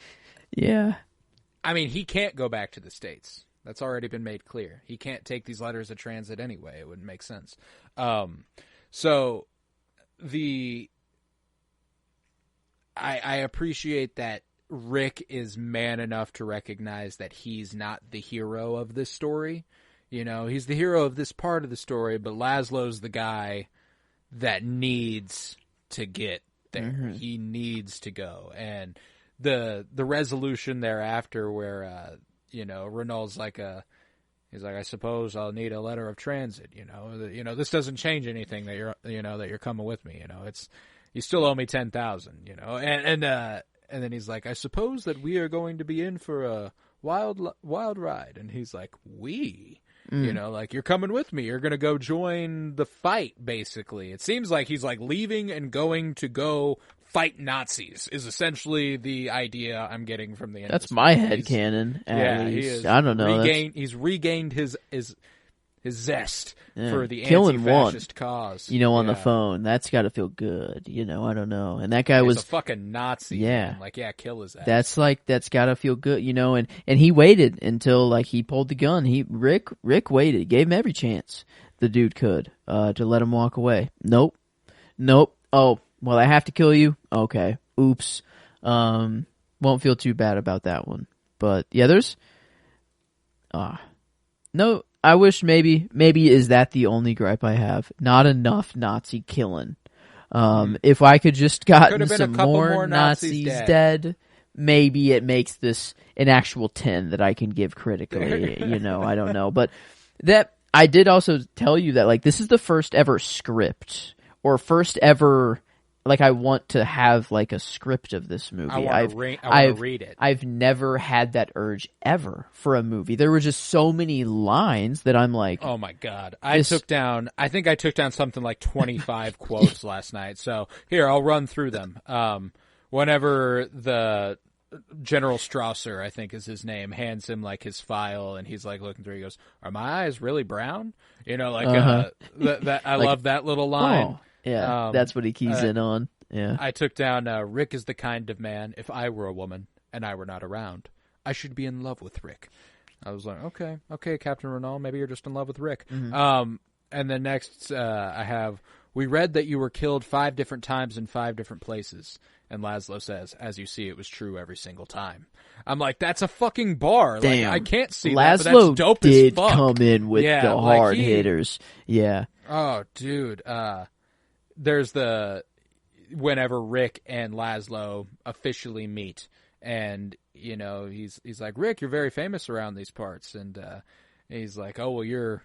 mean, he can't go back to the States. That's already been made clear. He can't take these letters of transit anyway. It wouldn't make sense. So I appreciate that Rick is man enough to recognize that he's not the hero of this story. You know, he's the hero of this part of the story, but Laszlo's the guy that needs to get there. Mm-hmm. He needs to go. And the resolution thereafter where, you know, Renault's like he's like, I suppose I'll need a letter of transit, you know, this doesn't change anything that you're coming with me, you know, you still owe me 10,000, you know, and then he's like, I suppose that we are going to be in for a wild ride. And he's like, you know, like, you're coming with me. You're going to go join the fight, basically. It seems like he's like leaving and going to go fight Nazis is essentially the idea I'm getting from the end. That's my headcanon. Yeah, he is. I don't know. He's regained his zest for the killing anti-fascist cause. You know, on the phone. That's got to feel good. You know, I don't know. And that guy was a fucking Nazi. Yeah. Man. Like, yeah, kill his ass. That's got to feel good, you know, and he waited until, like, he pulled the gun. Rick waited. Gave him every chance the dude could to let him walk away. Nope. Oh, well, I have to kill you? Okay. Oops. Won't feel too bad about that one. But, yeah, there's no, I wish maybe is that the only gripe I have? Not enough Nazi killing. If I could just gotten some more Nazis dead, maybe it makes this an actual 10 that I can give critically. You know, I don't know. But that I did also tell you that, like, this is the first ever script or first ever. Like, I want to have, like, a script of this movie. I want to read it. I've never had that urge ever for a movie. There were just so many lines that I'm like... Oh, my God. I think I took down something like 25 quotes last night. So, here, I'll run through them. Whenever the General Strasser, I think is his name, hands him, like, his file, and he's, like, looking through, he goes, are my eyes really brown? You know, like, I love that little line. Oh. Yeah, that's what he keys in on. Yeah, I took down, Rick is the kind of man, if I were a woman and I were not around, I should be in love with Rick. I was like, okay, Captain Renault, maybe you're just in love with Rick. Mm-hmm. And then next I have, we read that you were killed 5 different times in 5 different places. And Laszlo says, as you see, it was true every single time. I'm like, that's a fucking bar. Damn. Like, I can't see Laszlo that, but that's dope did as fuck. Come in with the hard hitters. Yeah. Oh, dude. There's whenever Rick and Laszlo officially meet, and, you know, he's like, Rick, you're very famous around these parts, and he's like, oh, well, you're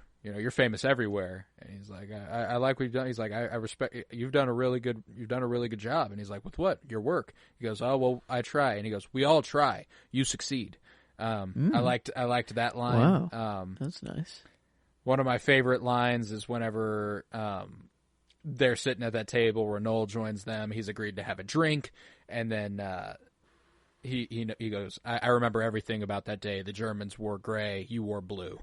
famous everywhere, and he's like, I like what you've done. He's like, I respect, you've done a really good job, and he's like, with what? Your work? He goes, oh, well, I try, and he goes, we all I succeed. I liked that line. Wow, that's nice. One of my favorite lines is whenever they're sitting at that table, Renault joins them. He's agreed to have a drink, and then he goes, I remember everything about that day. The Germans wore gray, you wore blue.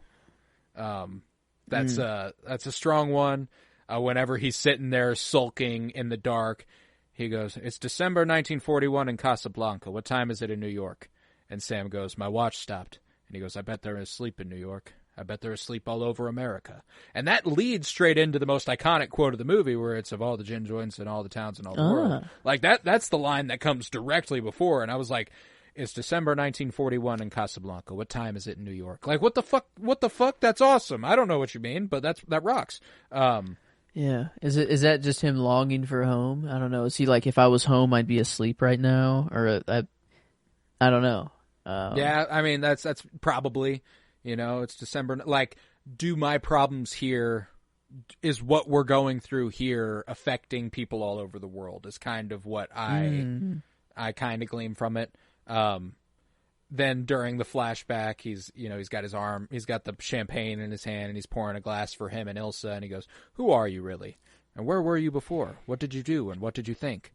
That's a strong one. Whenever he's sitting there sulking in the dark, he goes, it's December 1941 in Casablanca. What time is it in New York? And Sam goes, my watch stopped. And he goes, I bet they're asleep in New York. I bet they're asleep all over America. And that leads straight into the most iconic quote of the movie, where it's of all the gin joints in all the towns in all the world. Like, that's the line that comes directly before. And I was like, It's December 1941 in Casablanca. What time is it in New York? Like, what the fuck? What the fuck? That's awesome. I don't know what you mean, but that rocks. Yeah. Is that just him longing for home? I don't know. Is he like, if I was home, I'd be asleep right now? Or I don't know. Yeah, I mean, that's probably, it's December. Like, do my problems here, is what we're going through here affecting people all over the world, is kind of what I kind of glean from it. Then during the flashback, he's got his arm, he's got the champagne in his hand, and he's pouring a glass for him and Ilsa, and he goes, "Who are you really? And where were you before? What did you do? And what did you think?"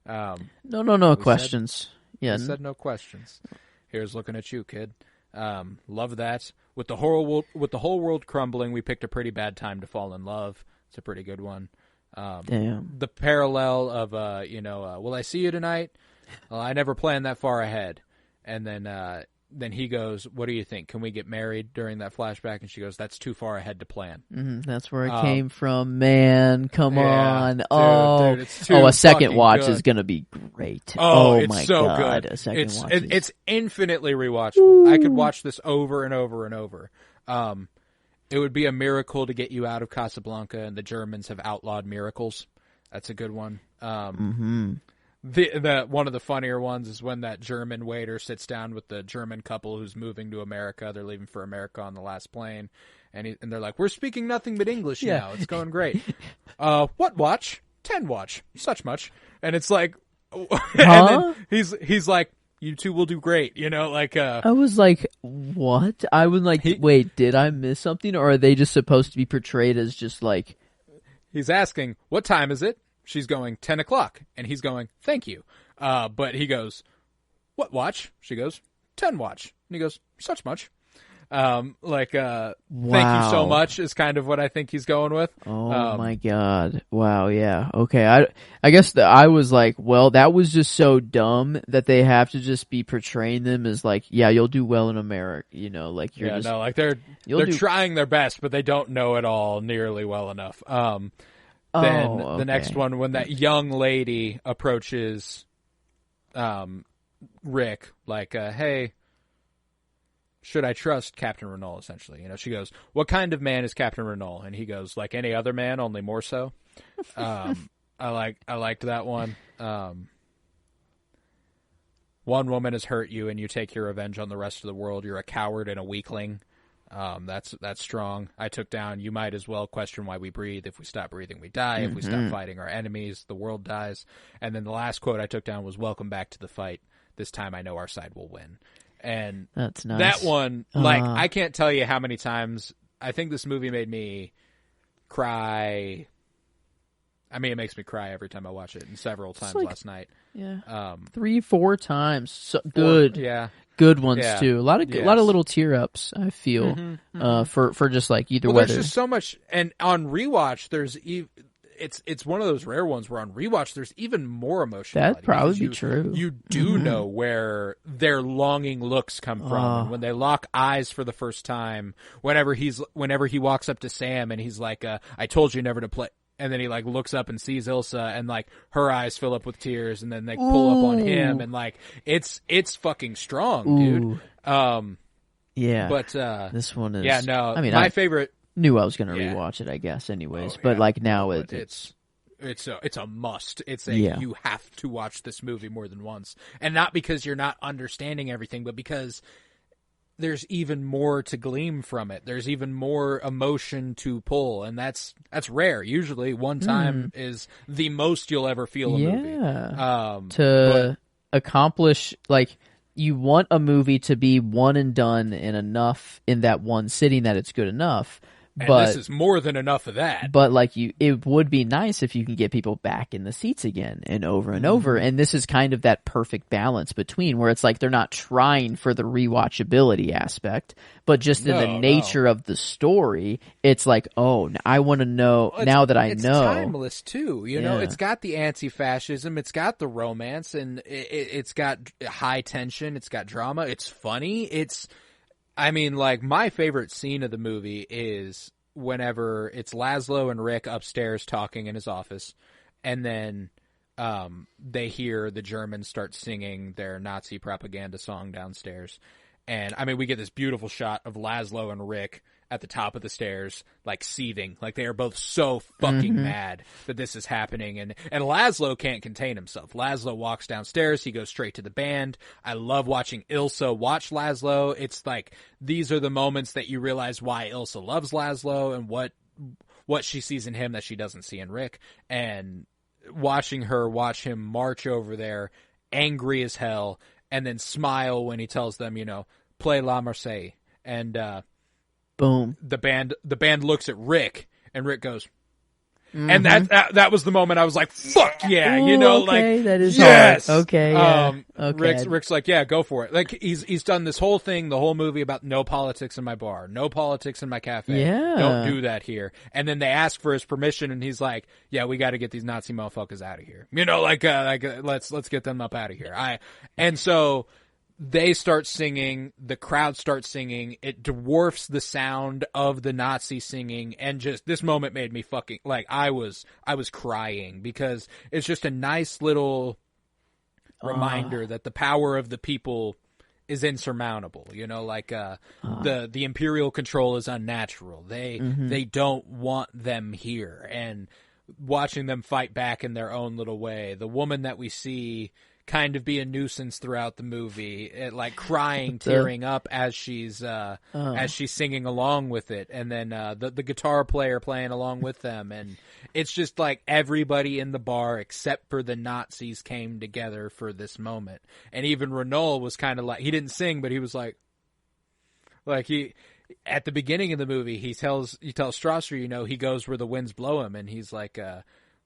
No questions. We said no questions. Here's looking at you, kid. Love that. With the whole world crumbling, we picked a pretty bad time to fall in love. It's a pretty good one. Damn. The parallel of will I see you tonight? Well, I never planned that far ahead. And then he goes, "What do you think? Can we get married?" During that flashback, and she goes, "That's too far ahead to plan." That's where it came from, man. Come on. Dude, it's a second watch good. is gonna be great. It's my so God. good. A second watch. It's infinitely rewatchable. I could watch this over and over and over. It would be a miracle to get you out of Casablanca, and the Germans have outlawed miracles. That's a good one. The one of the funnier ones is when that German waiter sits down with the German couple who's moving to America. They're leaving for America on the last plane, and they're like, "We're speaking nothing but English now. It's going great." What watch? 10 watch. Such much. And it's like, and then he's like, "You two will do great." I was like, what? I was like, wait, did I miss something, or are they just supposed to be portrayed as just like? He's asking, "What time is it?" She's going, 10 o'clock. And he's going, "Thank you." But he goes, "What watch?" She goes, 10 watch. And he goes, "Such much." Wow. Thank you so much is kind of what I think he's going with. Oh my God. Wow. Yeah. Okay. I guess I was like, well, that was just so dumb that they have to just be portraying them as like, yeah, you'll do well in America. They're trying their best, but they don't know it all nearly well enough. Then the next one, when that young lady approaches Rick, like, "Hey, should I trust Captain Renault?" Essentially, she goes, "What kind of man is Captain Renault?" And he goes, "Like any other man, only more so." I liked that one. One woman has hurt you, and you take your revenge on the rest of the world. You're a coward and a weakling. That's strong. I took down, "You might as well question why we breathe. If we stop breathing, we die. If we stop fighting our enemies, the world dies." And then the last quote I took down was, "Welcome back to the fight. This time I know our side will win." And that's nice. That one, I can't tell you how many times I think this movie made me cry. I mean, it makes me cry every time I watch it, and several times last night. Yeah. 3-4 times. So good. Good ones too. A lot of little tear ups. I feel for just like either way. There's just so much, and on rewatch, it's one of those rare ones where on rewatch there's even more emotion. That'd probably be true. You do know where their longing looks come from, and when they lock eyes for the first time. Whenever he walks up to Sam and he's like, "I told you never to play." And then he like looks up and sees Ilsa, and like her eyes fill up with tears, and then they pull up on him, and like it's fucking strong, dude. Yeah, but this one is. Yeah, no. I mean, my favorite. Knew I was gonna rewatch it, I guess. Anyways, but like now it's a must. You have to watch this movie more than once, and not because you're not understanding everything, but because there's even more to glean from it. There's even more emotion to pull, and that's rare. Usually one time is the most you'll ever feel a movie. To accomplish, like, you want a movie to be one and done and enough in that one sitting that it's good enough. But this is more than enough of that. But like it would be nice if you can get people back in the seats again and over and over. And this is kind of that perfect balance between where it's like they're not trying for the rewatchability aspect, but just in the nature of the story, it's like, oh, I want to know now that I know. It's timeless too. It's got the anti-fascism, it's got the romance, and it's got high tension, it's got drama, it's funny, I mean, like, my favorite scene of the movie is whenever it's Laszlo and Rick upstairs talking in his office, and then they hear the Germans start singing their Nazi propaganda song downstairs. And, I mean, we get this beautiful shot of Laszlo and Rick at the top of the stairs, like, seething. Like, they are both so fucking mad that this is happening. And Laszlo can't contain himself. Laszlo walks downstairs. He goes straight to the band. I love watching Ilsa watch Laszlo. It's like, these are the moments that you realize why Ilsa loves Laszlo and what she sees in him that she doesn't see in Rick. And watching her watch him march over there, angry as hell, and then smile when he tells them, you know, play La Marseillaise. And, boom. The band looks at Rick, and Rick goes, and that was the moment I was like, fuck yeah, Ooh, you know, okay, like, that is yes! hard. Okay, yeah. Okay. Rick's like, yeah, go for it. Like, he's done this whole thing, the whole movie about no politics in my bar, no politics in my cafe. Yeah. Don't do that here. And then they ask for his permission, and he's like, yeah, we gotta get these Nazi motherfuckers out of here. You know, let's get them up out of here. And so, they start singing, the crowd starts singing, it dwarfs the sound of the Nazi singing, and just, this moment made me fucking, like, I was crying, because it's just a nice little reminder that the power of the people is insurmountable, you know, like, the imperial control is unnatural, they don't want them here, and watching them fight back in their own little way, the woman that we see kind of be a nuisance throughout the movie, like crying, tearing up as she's singing along with it, and then the guitar player playing along with them, and it's just like everybody in the bar except for the Nazis came together for this moment, and even Renault was kind of like, he didn't sing, but he was like he. At the beginning of the movie, he tells Strasser, you know, he goes where the winds blow him, and he's like,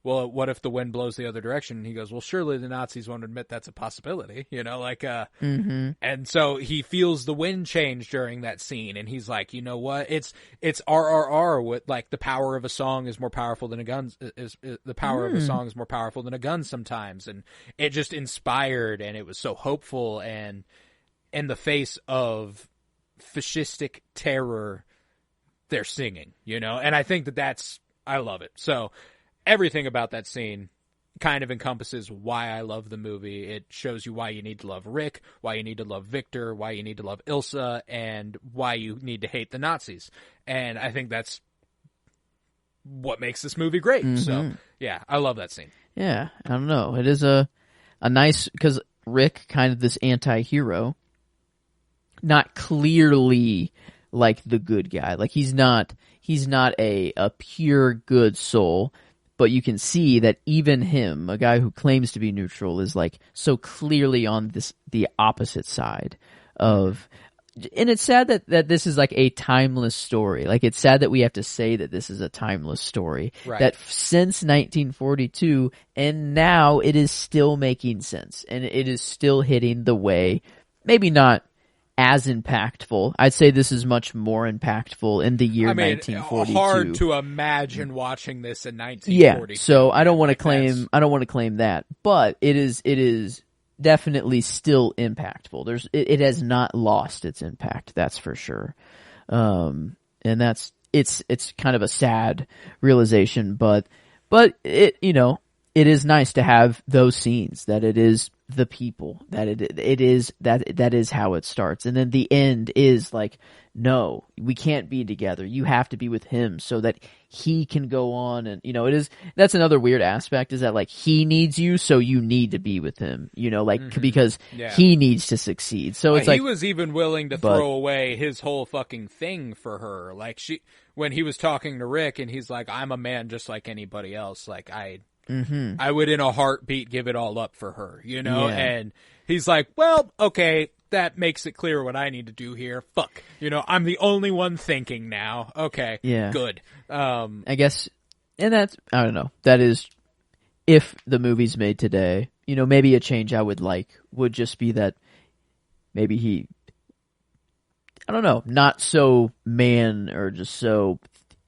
well, what if the wind blows the other direction? And he goes, well, surely the Nazis won't admit that's a possibility, you know, like, and so he feels the wind change during that scene, and he's like, you know what, it's RRR, with, like, the power of a song is more powerful than a gun, the power of a song is more powerful than a gun sometimes, and it just inspired, and it was so hopeful, and in the face of fascistic terror, they're singing, you know, and I think I love it, so everything about that scene kind of encompasses why I love the movie. It shows you why you need to love Rick, why you need to love Victor, why you need to love Ilsa, and why you need to hate the Nazis. And I think that's what makes this movie great. So, yeah, I love that scene. Yeah, I don't know. It is a nice, because Rick, kind of this anti-hero, not clearly like the good guy. Like, he's not a pure good soul. But you can see that even him, a guy who claims to be neutral, is like so clearly on the opposite side of. And it's sad that this is like a timeless story. Like, it's sad that we have to say that this is a timeless story. Right. That since 1942 and now it is still making sense, and it is still hitting the way, maybe not as impactful. I'd say this is much more impactful in the year 1942. Hard to imagine watching this in 1942. Yeah, so I don't want to claim that, but it is definitely still impactful. It has not lost its impact, that's for sure. And it's kind of a sad realization, but it, you know, it is nice to have those scenes, that it is the people, that it is that is how it starts, and then the end is like, no, we can't be together, you have to be with him so that he can go on, and, you know, that's another weird aspect, is that, like, he needs you, so you need to be with him, you know, like, because he needs to succeed. So it's like, he was even willing to throw away his whole fucking thing for her, like, when he was talking to Rick, and he's like, I'm a man just like anybody else, like, I would in a heartbeat give it all up for her, you know? Yeah. And he's like, well, okay, that makes it clear what I need to do here. Fuck. You know, I'm the only one thinking now. Okay. Yeah. Good. I guess, and that's, I don't know, that is, if the movie's made today, you know, maybe a change I would like would just be that maybe he, I don't know, not so man, or just so,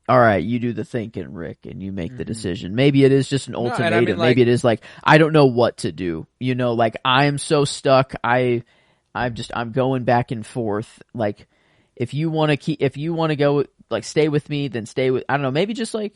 all right, you do the thinking, Rick, and you make the decision. Maybe it is just an ultimatum. No, I mean, like, maybe it is like, I don't know what to do. You know, like, I am so stuck. I'm going back and forth. Like, if you want to go, like, stay with me, then stay with, I don't know, maybe just like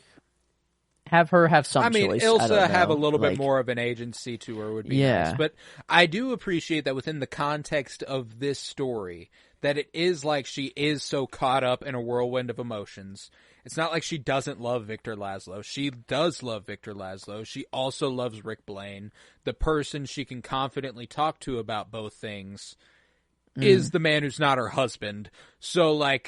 Have her have some I mean, choice. Ilsa have a little like, bit more of an agency to her would be Yeah. nice. But I do appreciate that within the context of this story, that it is like she is so caught up in a whirlwind of emotions. It's not like she doesn't love Victor Laszlo. She does love Victor Laszlo. She also loves Rick Blaine. The person she can confidently talk to about both things is the man who's not her husband. So like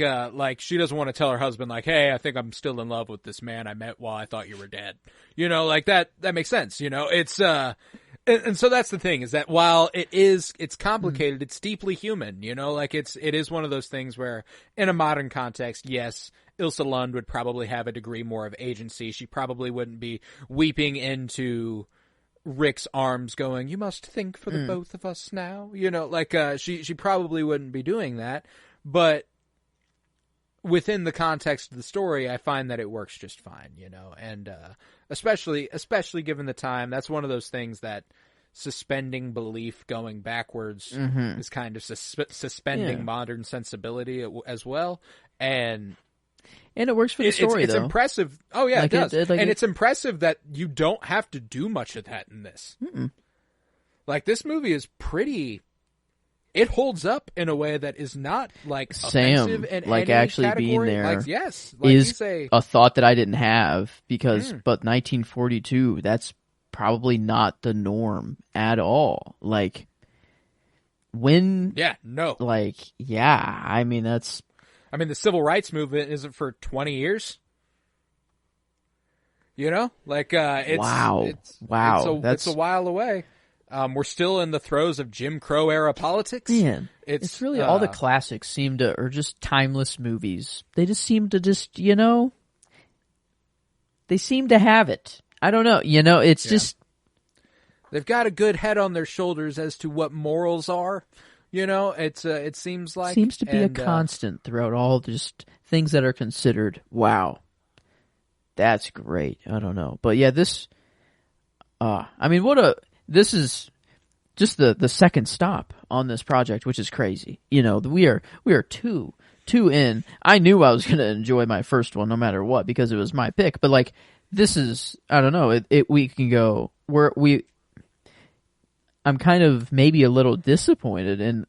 she doesn't want to tell her husband like, hey, I think I'm still in love with this man I met while I thought you were dead. You know, like that makes sense. You know, it's, and so that's the thing, is that while it's complicated, it's deeply human, you know, like it is one of those things where in a modern context, yes, Ilsa Lund would probably have a degree more of agency. She probably wouldn't be weeping into Rick's arms going, you must think for the both of us now. You know, like, she probably wouldn't be doing that, but within the context of the story, I find that it works just fine, you know, and, especially given the time, that's one of those things that suspending belief going backwards is kind of suspending modern sensibility as well. And it works for the story, it's though. Impressive. Oh, yeah, like it does. And it's impressive that you don't have to do much of that in this. Like, this movie is pretty... It holds up in a way that is not, like, offensive in like, any actually category. being there like, yes, like is a thought that I didn't have, because, but 1942, that's probably not the norm at all. Like, when... Yeah, no. Like, yeah, I mean, that's... I mean, the civil rights movement isn't for 20 years. You know? Like, it's... Wow. It's a while away. We're still in the throes of Jim Crow era politics. Man, it's really all the classics seem to, or just timeless movies. They just seem to you know, they seem to have it. I don't know. You know, it's just... They've got a good head on their shoulders as to what morals are. You know, it's it seems like... Seems to be a constant throughout all just things that are considered, wow, that's great. I don't know. But yeah, this... I mean, this is just the second stop on this project, which is crazy. You know, we are two in. I knew I was going to enjoy my first one no matter what, because it was my pick. But like, this is, I don't know. We can go I'm kind of maybe a little disappointed, and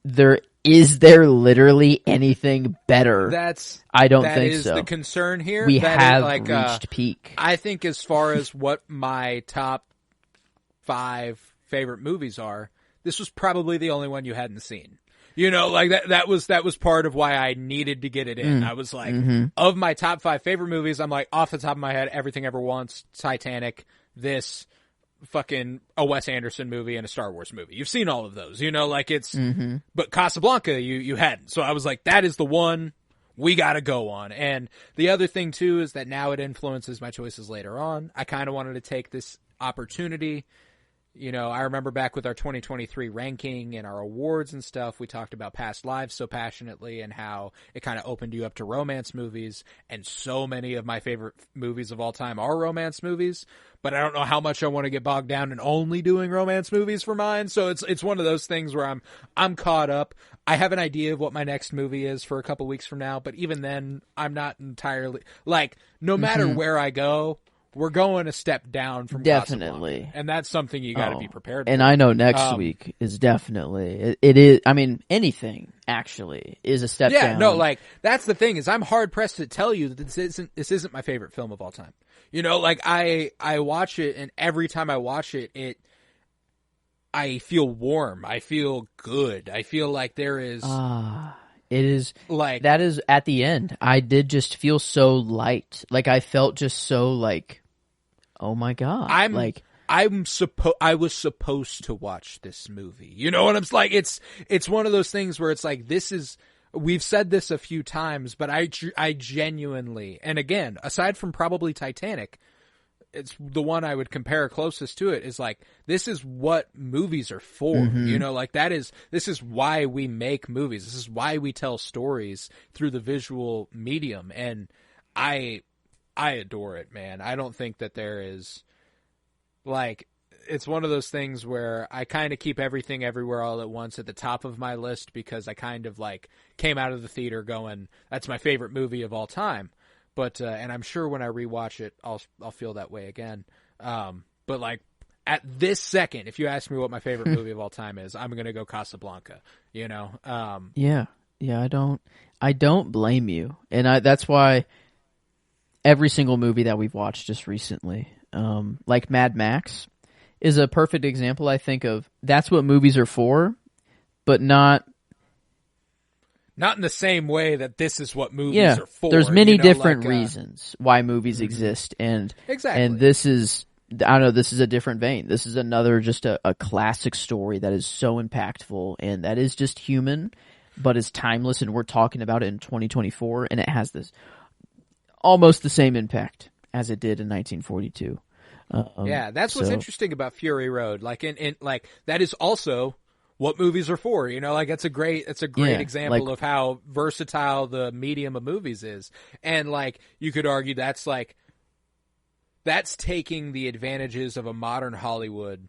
is there literally anything better? I don't think so. That is the concern here. We have reached peak. I think as far as what my top 5 favorite movies are, this was probably the only one you hadn't seen. You know, like that was part of why I needed to get it in. I was like, of my top 5 favorite movies, I'm like, off the top of my head, Everything Ever Once, Titanic, this, fucking a Wes Anderson movie, and a Star Wars movie. You've seen all of those, you know, like it's, but Casablanca, you hadn't. So I was like, that is the one we gotta go on. And the other thing too is that now it influences my choices later on. I kind of wanted to take this opportunity. You know, I remember back with our 2023 ranking and our awards and stuff, we talked about past lives so passionately and how it kind of opened you up to romance movies. And so many of my favorite movies of all time are romance movies, but I don't know how much I want to get bogged down in only doing romance movies for mine. So it's one of those things where I'm caught up. I have an idea of what my next movie is for a couple weeks from now, but even then I'm not entirely like, no matter where I go, we're going a step down from definitely, Casablanca, and that's something you got to be prepared for. And I know next week is definitely it is. I mean, anything actually is a step down. Yeah, no, like that's the thing is I'm hard pressed to tell you that this isn't my favorite film of all time. You know, like I watch it, and every time I watch it, I feel warm. I feel good. I feel like there is. It is like that is at the end. I did just feel so light. Like I felt just so like, oh my God. I was supposed to watch this movie. You know what I'm like? It's one of those things where it's like, we've said this a few times, but I genuinely, and again, aside from probably Titanic, it's the one I would compare closest to it is like, this is what movies are for, you know, like this is why we make movies. This is why we tell stories through the visual medium. And I adore it, man. I don't think that there is like, it's one of those things where I kind of keep Everything Everywhere All at Once at the top of my list because I kind of like came out of the theater going, that's my favorite movie of all time. But and I'm sure when I rewatch it, I'll feel that way again. But like at this second, if you ask me what my favorite movie of all time is, I'm gonna go Casablanca. You know. Yeah. I don't blame you, and that's why every single movie that we've watched just recently, like Mad Max, is a perfect example. I think of that's what movies are for, but not in the same way that this is what movies are for. There's many different reasons why movies exist, and this is, I don't know, this is a different vein. This is another just a classic story that is so impactful and that is just human, but is timeless, and we're talking about it in 2024, and it has this almost the same impact as it did in 1942. Yeah, that's what's interesting about Fury Road. Like in like that is also what movies are for. You know, like it's a great example of how versatile the medium of movies is. And like you could argue that's taking the advantages of a modern Hollywood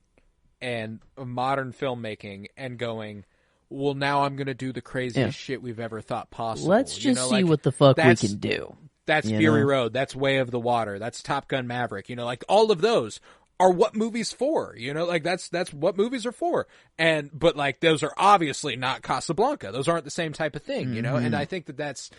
and a modern filmmaking and going, well, now I'm going to do the craziest shit we've ever thought possible. Let's just see what the fuck we can do. That's Fury Road. That's Way of the Water. That's Top Gun Maverick. You know, like all of those are what movies for. You know, like that's what movies are for. But like those are obviously not Casablanca. Those aren't the same type of thing. You know, and I think that's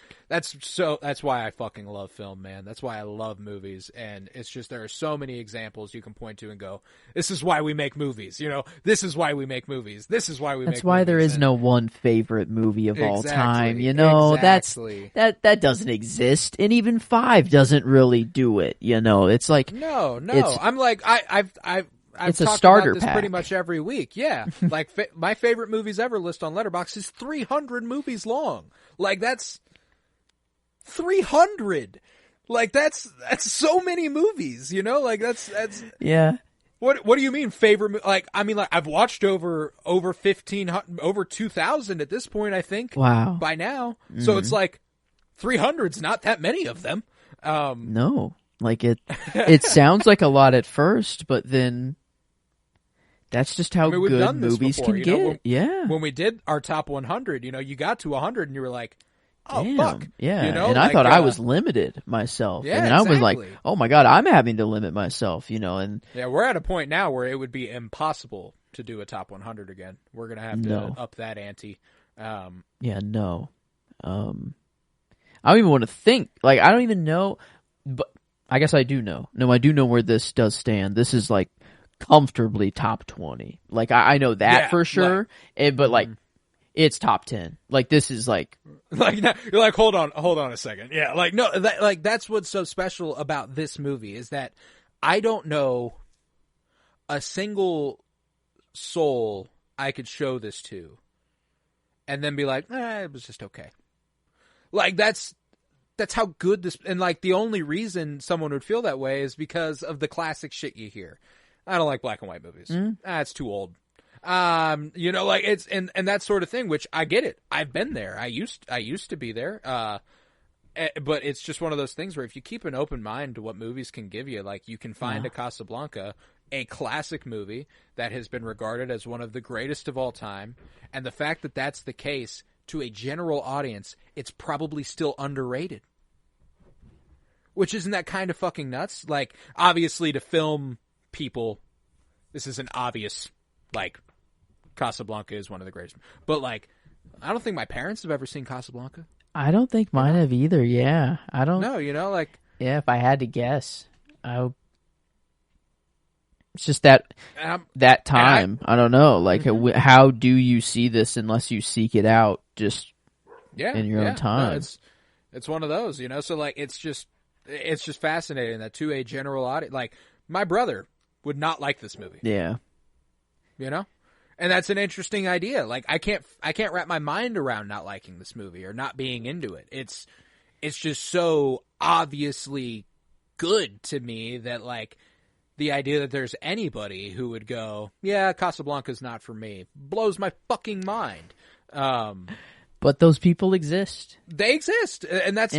why I fucking love film, man. That's why I love movies. And it's just there are so many examples you can point to and go, this is why we make movies. You know, this is why we make movies. This is why we make movies. That's why there is no one favorite movie of all time. You know, that doesn't exist. And even 5 doesn't really do it. You know, it's like no. I'm like I've it's talked a starter about this pack pretty much every week. Yeah, like my favorite movies ever list on Letterboxd is 300 movies long. Like that's 300. Like that's so many movies. You know, like that's yeah. What do you mean favorite? Like I mean, like I've watched over 1,500, over 2,000 at this point. I think. Wow. By now, so it's like 300's not that many of them. No. Like it sounds like a lot at first, but then that's just how good movies can get. When we did our top 100, you know, you got to 100 and you were like, oh, damn, fuck. Yeah. You know, and I thought I was limited myself. Yeah, and I was like, oh my God, I'm having to limit myself, you know. And yeah, we're at a point now where it would be impossible to do a top 100 again. We're going to have to up that ante. Yeah, no. I don't even want to think. Like, I don't even know, but I guess I do know. No, I do know where this does stand. This is like comfortably top 20. Like I know that for sure. But like it's top 10. Like this is like you're like hold on a second. Yeah, like no, that's what's so special about this movie is that I don't know a single soul I could show this to and then be like, it was just okay. Like that's how good this, and like the only reason someone would feel that way is because of the classic shit you hear. I don't like black and white movies. It's too old. You know, like it's, and that sort of thing, which I get it. I've been there. I used to be there. But it's just one of those things where if you keep an open mind to what movies can give you, like you can find a Casablanca, a classic movie that has been regarded as one of the greatest of all time. And the fact that that's the case to a general audience, it's probably still underrated. Which isn't that kind of fucking nuts? Like, obviously to film people, this is an obvious, like, Casablanca is one of the greatest. But, like, I don't think my parents have ever seen Casablanca. I don't think mine have either, yeah. I don't... No, you know, like... Yeah, if I had to guess, it's just that time. I don't know. Like, how do you see this unless you seek it out just in your own time? No, it's one of those, you know? So, like, it's just fascinating that to a general audience, like, my brother would not like this movie. Yeah. You know? And that's an interesting idea. Like, I can't wrap my mind around not liking this movie or not being into it. It's just so obviously good to me that, like, the idea that there's anybody who would go, yeah, Casablanca's not for me, blows my fucking mind. But those people exist. They exist. And that's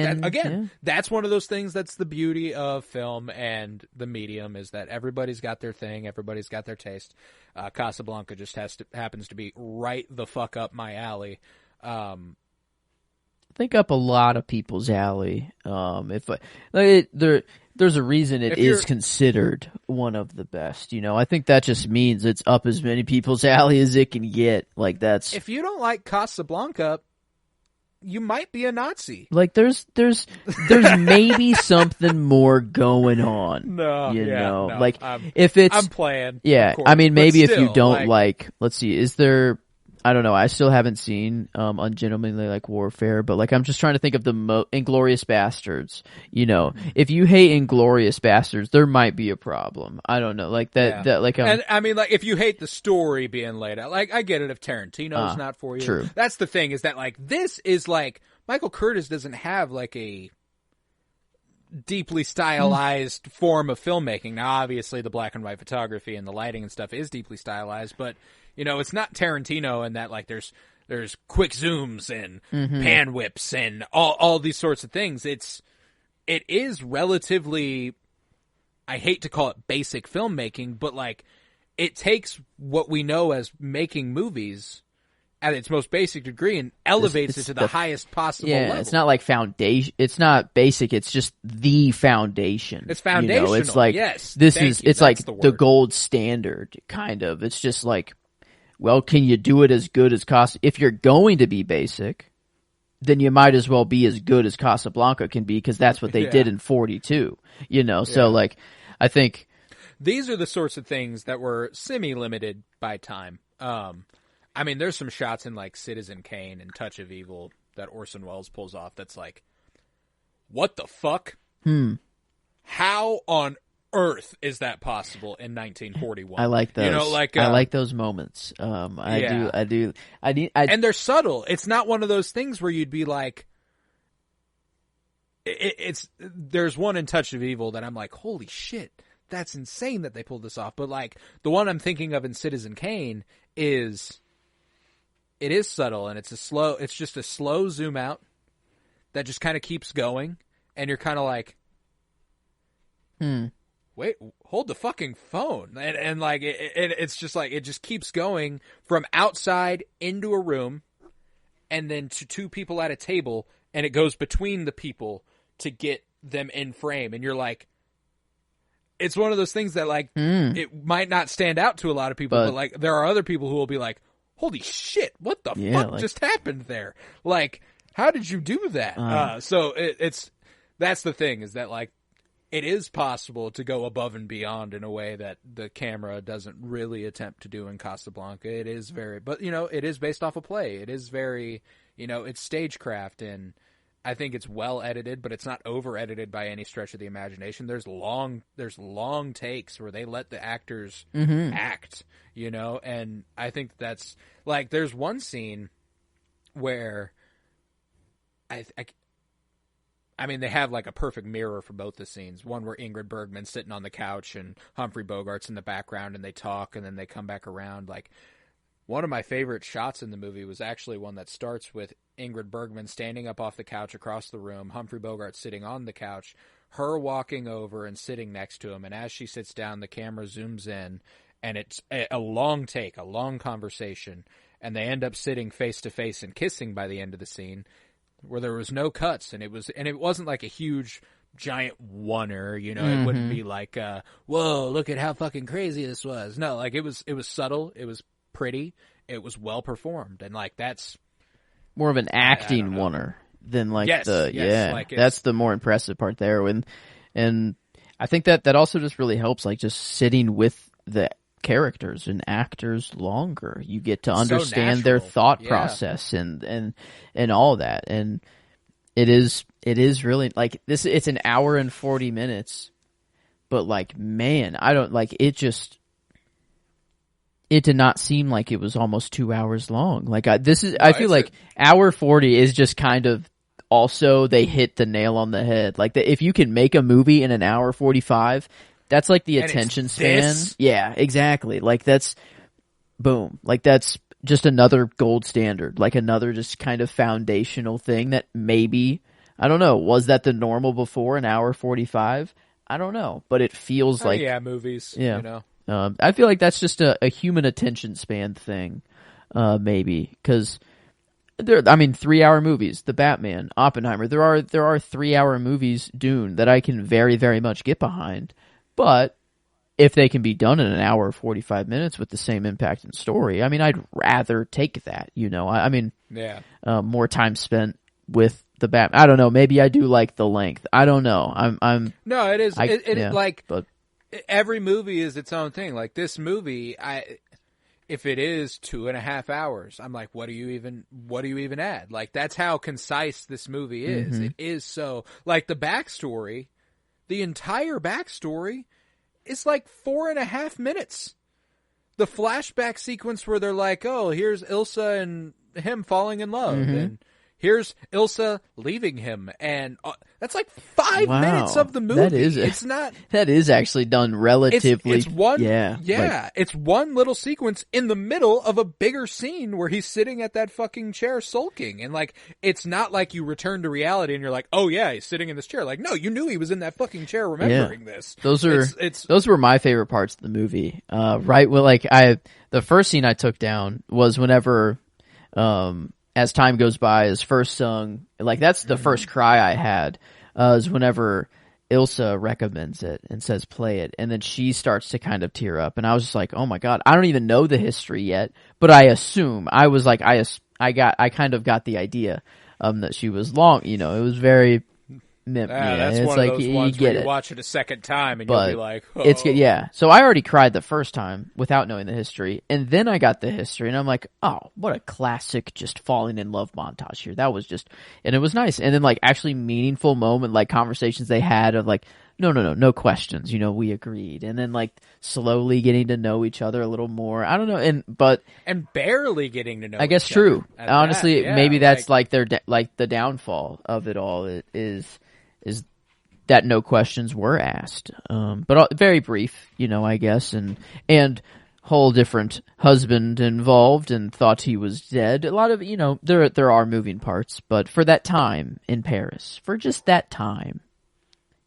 one of those things that's the beauty of film and the medium is that everybody's got their thing, everybody's got their taste. Casablanca just happens to be right the fuck up my alley. think up a lot of people's alley. There's a reason it is considered one of the best. You know, I think that just means it's up as many people's alley as it can get. Like that's if you don't like Casablanca, you might be a Nazi. Like there's maybe something more going on. No, like if it's I'm playing. Yeah, course, I mean maybe still, if you don't like, let's see, is there? I don't know. I still haven't seen Ungentlemanly Like Warfare, but like I'm just trying to think of the Inglourious Bastards. You know, if you hate Inglourious Bastards, there might be a problem. I don't know, like that. Yeah. That like, and I mean, like if you hate the story being laid out, like I get it if Tarantino's not for you. True. That's the thing is that like this is like Michael Curtis doesn't have like a deeply stylized form of filmmaking. Now, obviously, the black and white photography and the lighting and stuff is deeply stylized, but you know, it's not Tarantino in that like there's quick zooms and pan whips and all these sorts of things. It is relatively, I hate to call it basic filmmaking, but like it takes what we know as making movies at its most basic degree and elevates it to the highest possible level. It's not like foundation. It's not basic. It's just the foundation. It's foundational. You know, it's like yes, it's like the gold standard kind of. It's just like, well, can you do it as good as if you're going to be basic, then you might as well be as good as Casablanca can be because that's what they did in 42. You know, so like I think these are the sorts of things that were semi-limited by time. I mean, there's some shots in like Citizen Kane and Touch of Evil that Orson Welles pulls off that's like, what the fuck? How on earth is that possible in 1941? I like those. You know, like I like those moments. I do. And they're subtle. It's not one of those things where you'd be like, there's one in Touch of Evil that I'm like, holy shit, that's insane that they pulled this off. But like the one I'm thinking of in Citizen Kane is subtle and it's just a slow zoom out that just kind of keeps going and you're kind of like, wait, hold the fucking phone. And like, it's just like, it just keeps going from outside into a room and then to two people at a table and it goes between the people to get them in frame. And you're like, it's one of those things that like, it might not stand out to a lot of people, but like there are other people who will be like, holy shit, what the fuck just happened there? Like, how did you do that? So that's the thing is that like, it is possible to go above and beyond in a way that the camera doesn't really attempt to do in Casablanca. It is but you know, it is based off a play. It is very, you know, it's stagecraft and I think it's well edited, but it's not over edited by any stretch of the imagination. There's long takes where they let the actors act, you know, and I think that's like, there's one scene where I mean, they have like a perfect mirror for both the scenes. One where Ingrid Bergman's sitting on the couch and Humphrey Bogart's in the background and they talk and then they come back around. Like, one of my favorite shots in the movie was actually one that starts with Ingrid Bergman standing up off the couch across the room, Humphrey Bogart sitting on the couch, her walking over and sitting next to him. And as she sits down, the camera zooms in and it's a long take, a long conversation. And they end up sitting face to face and kissing by the end of the scene, where there was no cuts, and it wasn't like a huge giant oneer, you know. It wouldn't be like whoa, look at how fucking crazy this was. No, like it was subtle, it was pretty, it was well performed, and like that's more of an acting oneer than like like that's the more impressive part there. And I think that also just really helps, like just sitting with the characters and actors longer. You get to understand their thought process and all that. And it is really like this. It's an hour and 40 minutes, but like, man, I don't like it. It did not seem like it was almost 2 hours long. Like I feel like hour 40 is just kind of also they hit the nail on the head. Like if you can make a movie in an hour 45. That's like the attention span. Yeah, exactly. Like that's boom. Like that's just another gold standard. Like another just kind of foundational thing that maybe, I don't know, was that the normal before an hour 45? I don't know, but it feels like movies. Yeah, you know. I feel like that's just a human attention span thing, maybe because I mean, 3-hour movies. The Batman, Oppenheimer. There are 3-hour movies, Dune, that I can very, very much get behind. But if they can be done in an hour or 45 minutes with the same impact and story, I mean, I'd rather take that. I mean, more time spent with the Batman. I don't know. Maybe I do like the length. I don't know. No, it is. But every movie is its own thing. Like this movie, if it is 2.5 hours, I'm like, what do you even add? Like that's how concise this movie is. Mm-hmm. It is so like the backstory, the entire backstory is like 4.5 minutes. The flashback sequence where they're like, oh, here's Ilsa and him falling in love, and here's Ilsa leaving him, and that's like 5 minutes of the movie. That is actually done relatively. It's one, it's one little sequence in the middle of a bigger scene where he's sitting at that fucking chair sulking, and like it's not like you return to reality and you're like, oh yeah, he's sitting in this chair. Like no, you knew he was in that fucking chair, remembering this. Those were my favorite parts of the movie. Right, well, the first scene I took down was whenever. As time goes by, is first sung, like that's the first cry I had, is whenever Ilsa recommends it and says play it, and then she starts to kind of tear up, and I was just like, oh my god, I don't even know the history yet, but I assume, I was like, I kind of got the idea, that she was long, it was very... that's it's one like, of those ones where you watch it a second time and you'll be like, oh. So I already cried the first time without knowing the history, and then I got the history, and I'm like, oh, what a classic just falling in love montage here. That was just, and it was nice. And then like actually meaningful moment, like conversations they had of like, no questions, we agreed. And then like slowly getting to know each other a little more. I don't know, and barely getting to know I guess each true. Other. Honestly, maybe that's like their the downfall of it all is that no questions were asked, but very brief, I guess, and whole different husband involved and thought he was dead. A lot of, there are moving parts, but for that time in Paris, for just that time,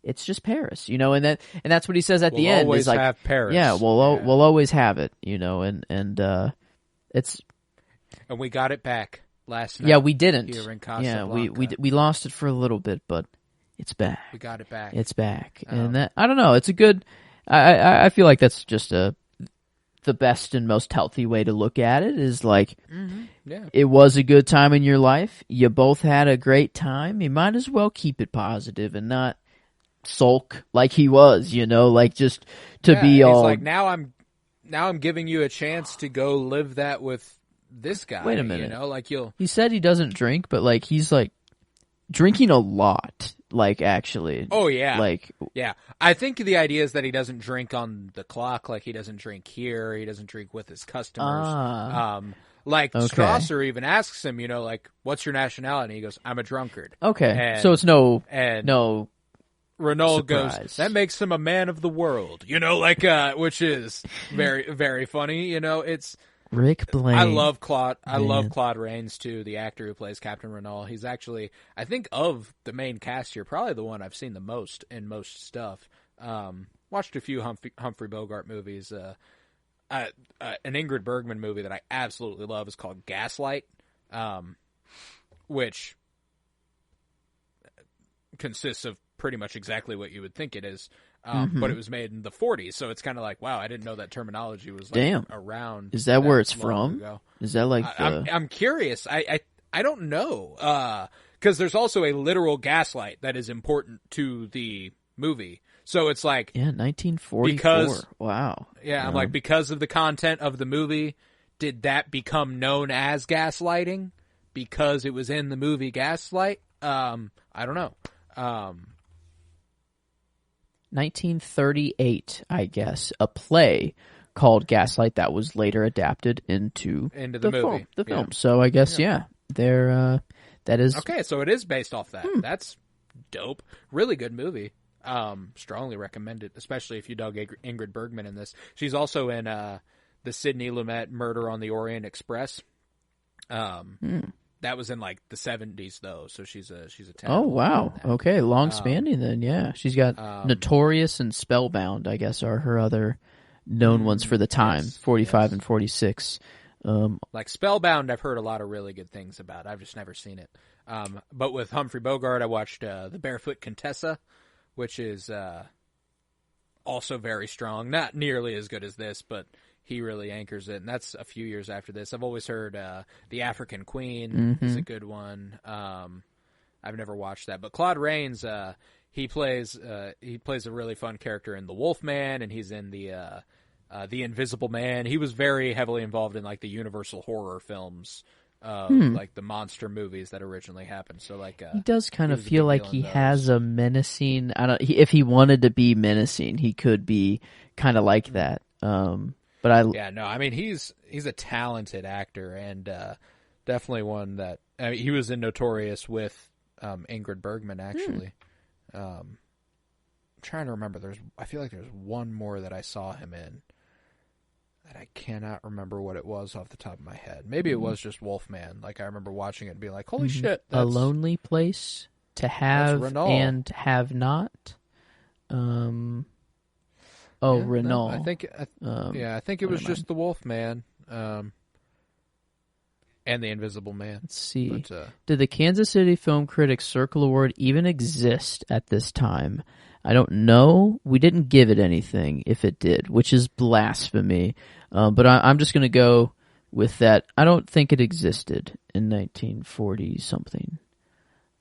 it's just Paris, and that's what he says at the end. We'll always is like, have Paris. Yeah, we'll always have it, and it's. And we got it back last night. Yeah, we didn't. Here in Casablanca. Yeah, we lost it for a little bit, but. It's back. We got it back. It's back, and that, I don't know. It's a good. I feel like that's just the best and most healthy way to look at it. Is like, it was a good time in your life. You both had a great time. You might as well keep it positive and not sulk like he was. Like just to be all. He's like, now I'm giving you a chance to go live that with this guy. Wait a minute. Like you'll. He said he doesn't drink, but like he's like drinking a lot. Like actually. Oh yeah. Like yeah. I think the idea is that he doesn't drink on the clock, like he doesn't drink here, he doesn't drink with his customers. Strasser even asks him, like, what's your nationality? And he goes, I'm a drunkard. Okay. So it's no Renault surprise. Goes, that makes him a man of the world. Which is very, very funny. It's Rick Blaine. I love Claude. I love Claude Rains too, the actor who plays Captain Renault. He's actually, I think, of the main cast here, probably the one I've seen the most in most stuff. Watched a few Humphrey Bogart movies. An Ingrid Bergman movie that I absolutely love is called Gaslight, which consists of pretty much exactly what you would think it is. But it was made in the 40s, so it's kind of like, wow, I didn't know that terminology was around. Is that where it's from? Ago. Is that like I'm curious. I don't know, because there's also a literal gaslight that is important to the movie. So it's like 1944. Wow. Yeah, I'm like, because of the content of the movie, did that become known as gaslighting because it was in the movie Gaslight? I don't know. 1938, I guess, a play called Gaslight that was later adapted into the movie, the film. So I guess that is okay. So it is based off that. That's dope. Really good movie. Strongly recommend it, especially if you dug Ingrid Bergman in this. She's also in the Sidney Lumet Murder on the Orient Express. That was in like the 70s though, so she's a talent. Oh wow, okay, long spanning then. Yeah, she's got Notorious and Spellbound, I guess, are her other known ones for the time. 45 and 46. Like Spellbound, I've heard a lot of really good things about. I've just never seen it. But with Humphrey Bogart, I watched The Barefoot Contessa, which is also very strong. Not nearly as good as this, but he really anchors it. And that's a few years after this. I've always heard The African Queen is a good one. I've never watched that. But Claude Rains, he plays a really fun character in The Wolfman, and he's in The Invisible Man. He was very heavily involved in like the Universal horror films, like the monster movies that originally happened. So like he does kind of feel like he has a menacing. If he wanted to be menacing, he could be kind of like that. But I mean he's a talented actor and definitely one that he was in Notorious with Ingrid Bergman actually. I'm trying to remember. I feel like there's one more that I saw him in. And I cannot remember what it was off the top of my head. Maybe it was just Wolfman. Like I remember watching it and being like, "Holy shit!" A Lonely Place, To Have and Have Not. Renault. No, I think it was just the Wolfman, and the Invisible Man. Let's see. But, did the Kansas City Film Critics Circle Award even exist at this time? I don't know. We didn't give it anything if it did, which is blasphemy. But I'm just going to go with that. I don't think it existed in 1940-something.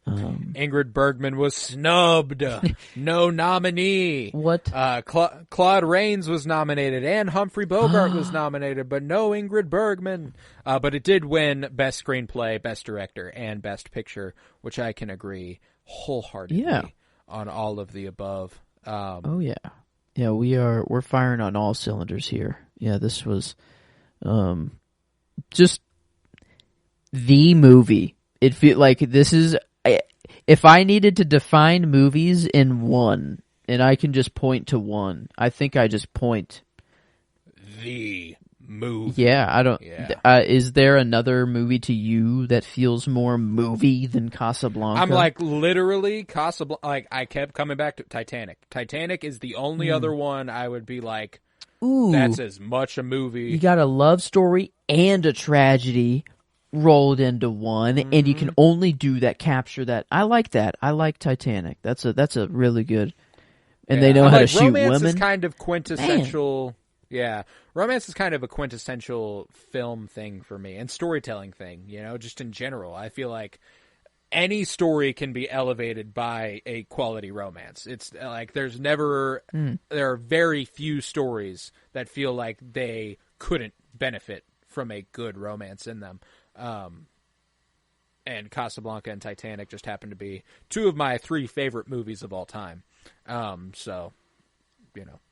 Ingrid Bergman was snubbed. No nominee. What? Claude Rains was nominated and Humphrey Bogart was nominated, but no Ingrid Bergman. But it did win Best Screenplay, Best Director, and Best Picture, which I can agree wholeheartedly. Yeah. On all of the above. Yeah, we're firing on all cylinders here. Yeah, this was just the movie. It feel like this is if I needed to define movies in one, and I can just point to one, I think I just point the movie. Yeah, I don't. Yeah. Is there another movie to you that feels more movie than Casablanca? I'm like literally Casablanca. Like I kept coming back to Titanic. Titanic is the only other one I would be like, ooh, that's as much a movie. You got a love story and a tragedy rolled into one, and you can only do that, capture that. I like that. I like Titanic. That's a really good. And they know how to shoot romance women. Is kind of quintessential. Man. Yeah, romance is kind of a quintessential film thing for me, and storytelling thing, just in general. I feel like any story can be elevated by a quality romance. It's like there are very few stories that feel like they couldn't benefit from a good romance in them. And Casablanca and Titanic just happen to be two of my 3 favorite movies of all time. So...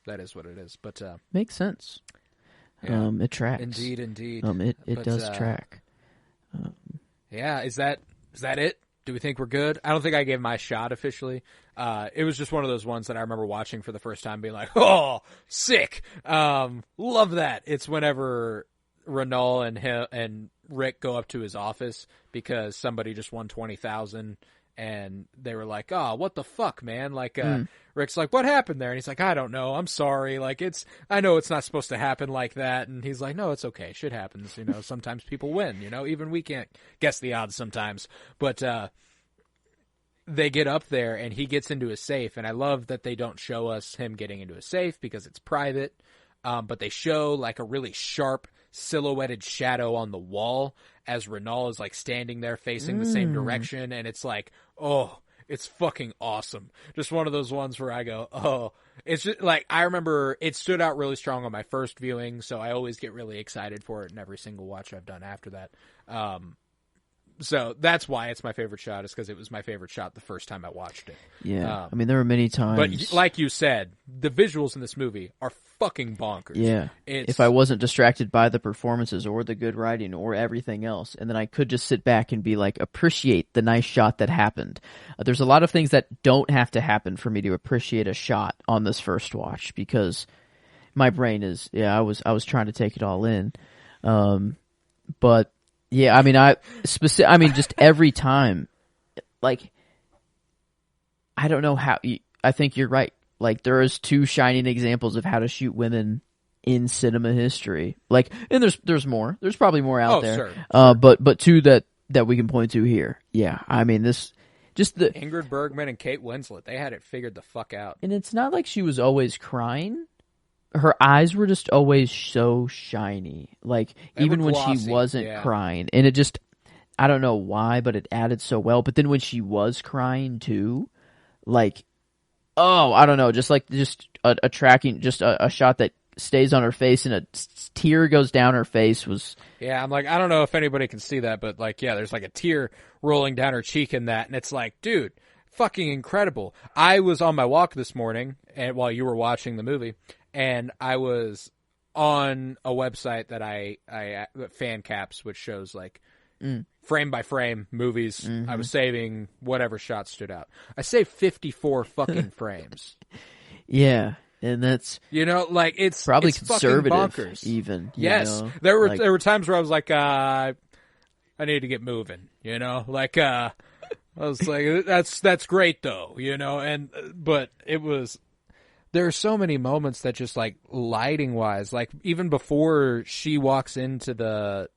that is what it is, but makes sense. It tracks. Indeed. It does track. Is that it? Do we think we're good? I don't think I gave my shot officially. It was just one of those ones that I remember watching for the first time, being like, "Oh, sick! Love that!" It's whenever Renault and Rick go up to his office because somebody just won $20,000. And they were like, "Oh, what the fuck, man?" Like, Rick's like, "What happened there?" And he's like, "I don't know. I'm sorry. Like, I know it's not supposed to happen like that." And he's like, "No, it's okay. Shit happens. Sometimes people win. Even we can't guess the odds sometimes." But they get up there, and he gets into a safe. And I love that they don't show us him getting into a safe because it's private. But they show like a really sharp silhouetted shadow on the wall as Renault is like standing there facing the same direction, and it's like, oh, it's fucking awesome. Just one of those ones where I go, oh, it's just like, I remember it stood out really strong on my first viewing, so I always get really excited for it in every single watch I've done after that. So that's why it's my favorite shot, is because it was my favorite shot the first time I watched it. Yeah, I mean, there were many times. But like you said, the visuals in this movie are fucking bonkers. Yeah. If I wasn't distracted by the performances or the good writing or everything else, and then I could just sit back and be like, appreciate the nice shot that happened. There's a lot of things that don't have to happen for me to appreciate a shot on this first watch, because my brain is, I was trying to take it all in. But yeah, I mean, just every time, like, I don't know how, I think you're right. Like, there is 2 shining examples of how to shoot women in cinema history. Like, and there's more. There's probably more out there. Sure. But two that we can point to here. Yeah, I mean this. Just the Ingrid Bergman and Kate Winslet, they had it figured the fuck out. And it's not like she was always crying. Her eyes were just always so shiny. Like, even when she wasn't crying. And it just, I don't know why, but it added so well. But then when she was crying too, like, oh, I don't know, just a tracking, just a shot that stays on her face and a tear goes down her face was... Yeah, I'm like, I don't know if anybody can see that, but like, yeah, there's like a tear rolling down her cheek in that, and it's like, dude, fucking incredible. I was on my walk this morning, and while you were watching the movie, and I was on a website that I fan caps, which shows like frame by frame movies. Mm-hmm. I was saving whatever shots stood out. I saved 54 fucking frames. Yeah. And that's like it's probably it's conservative, bonkers. Even. Yes, there were times where I was like, I need to get moving. Like I was like, that's great though. But it was. There are so many moments that just like lighting wise, like even before she walks into the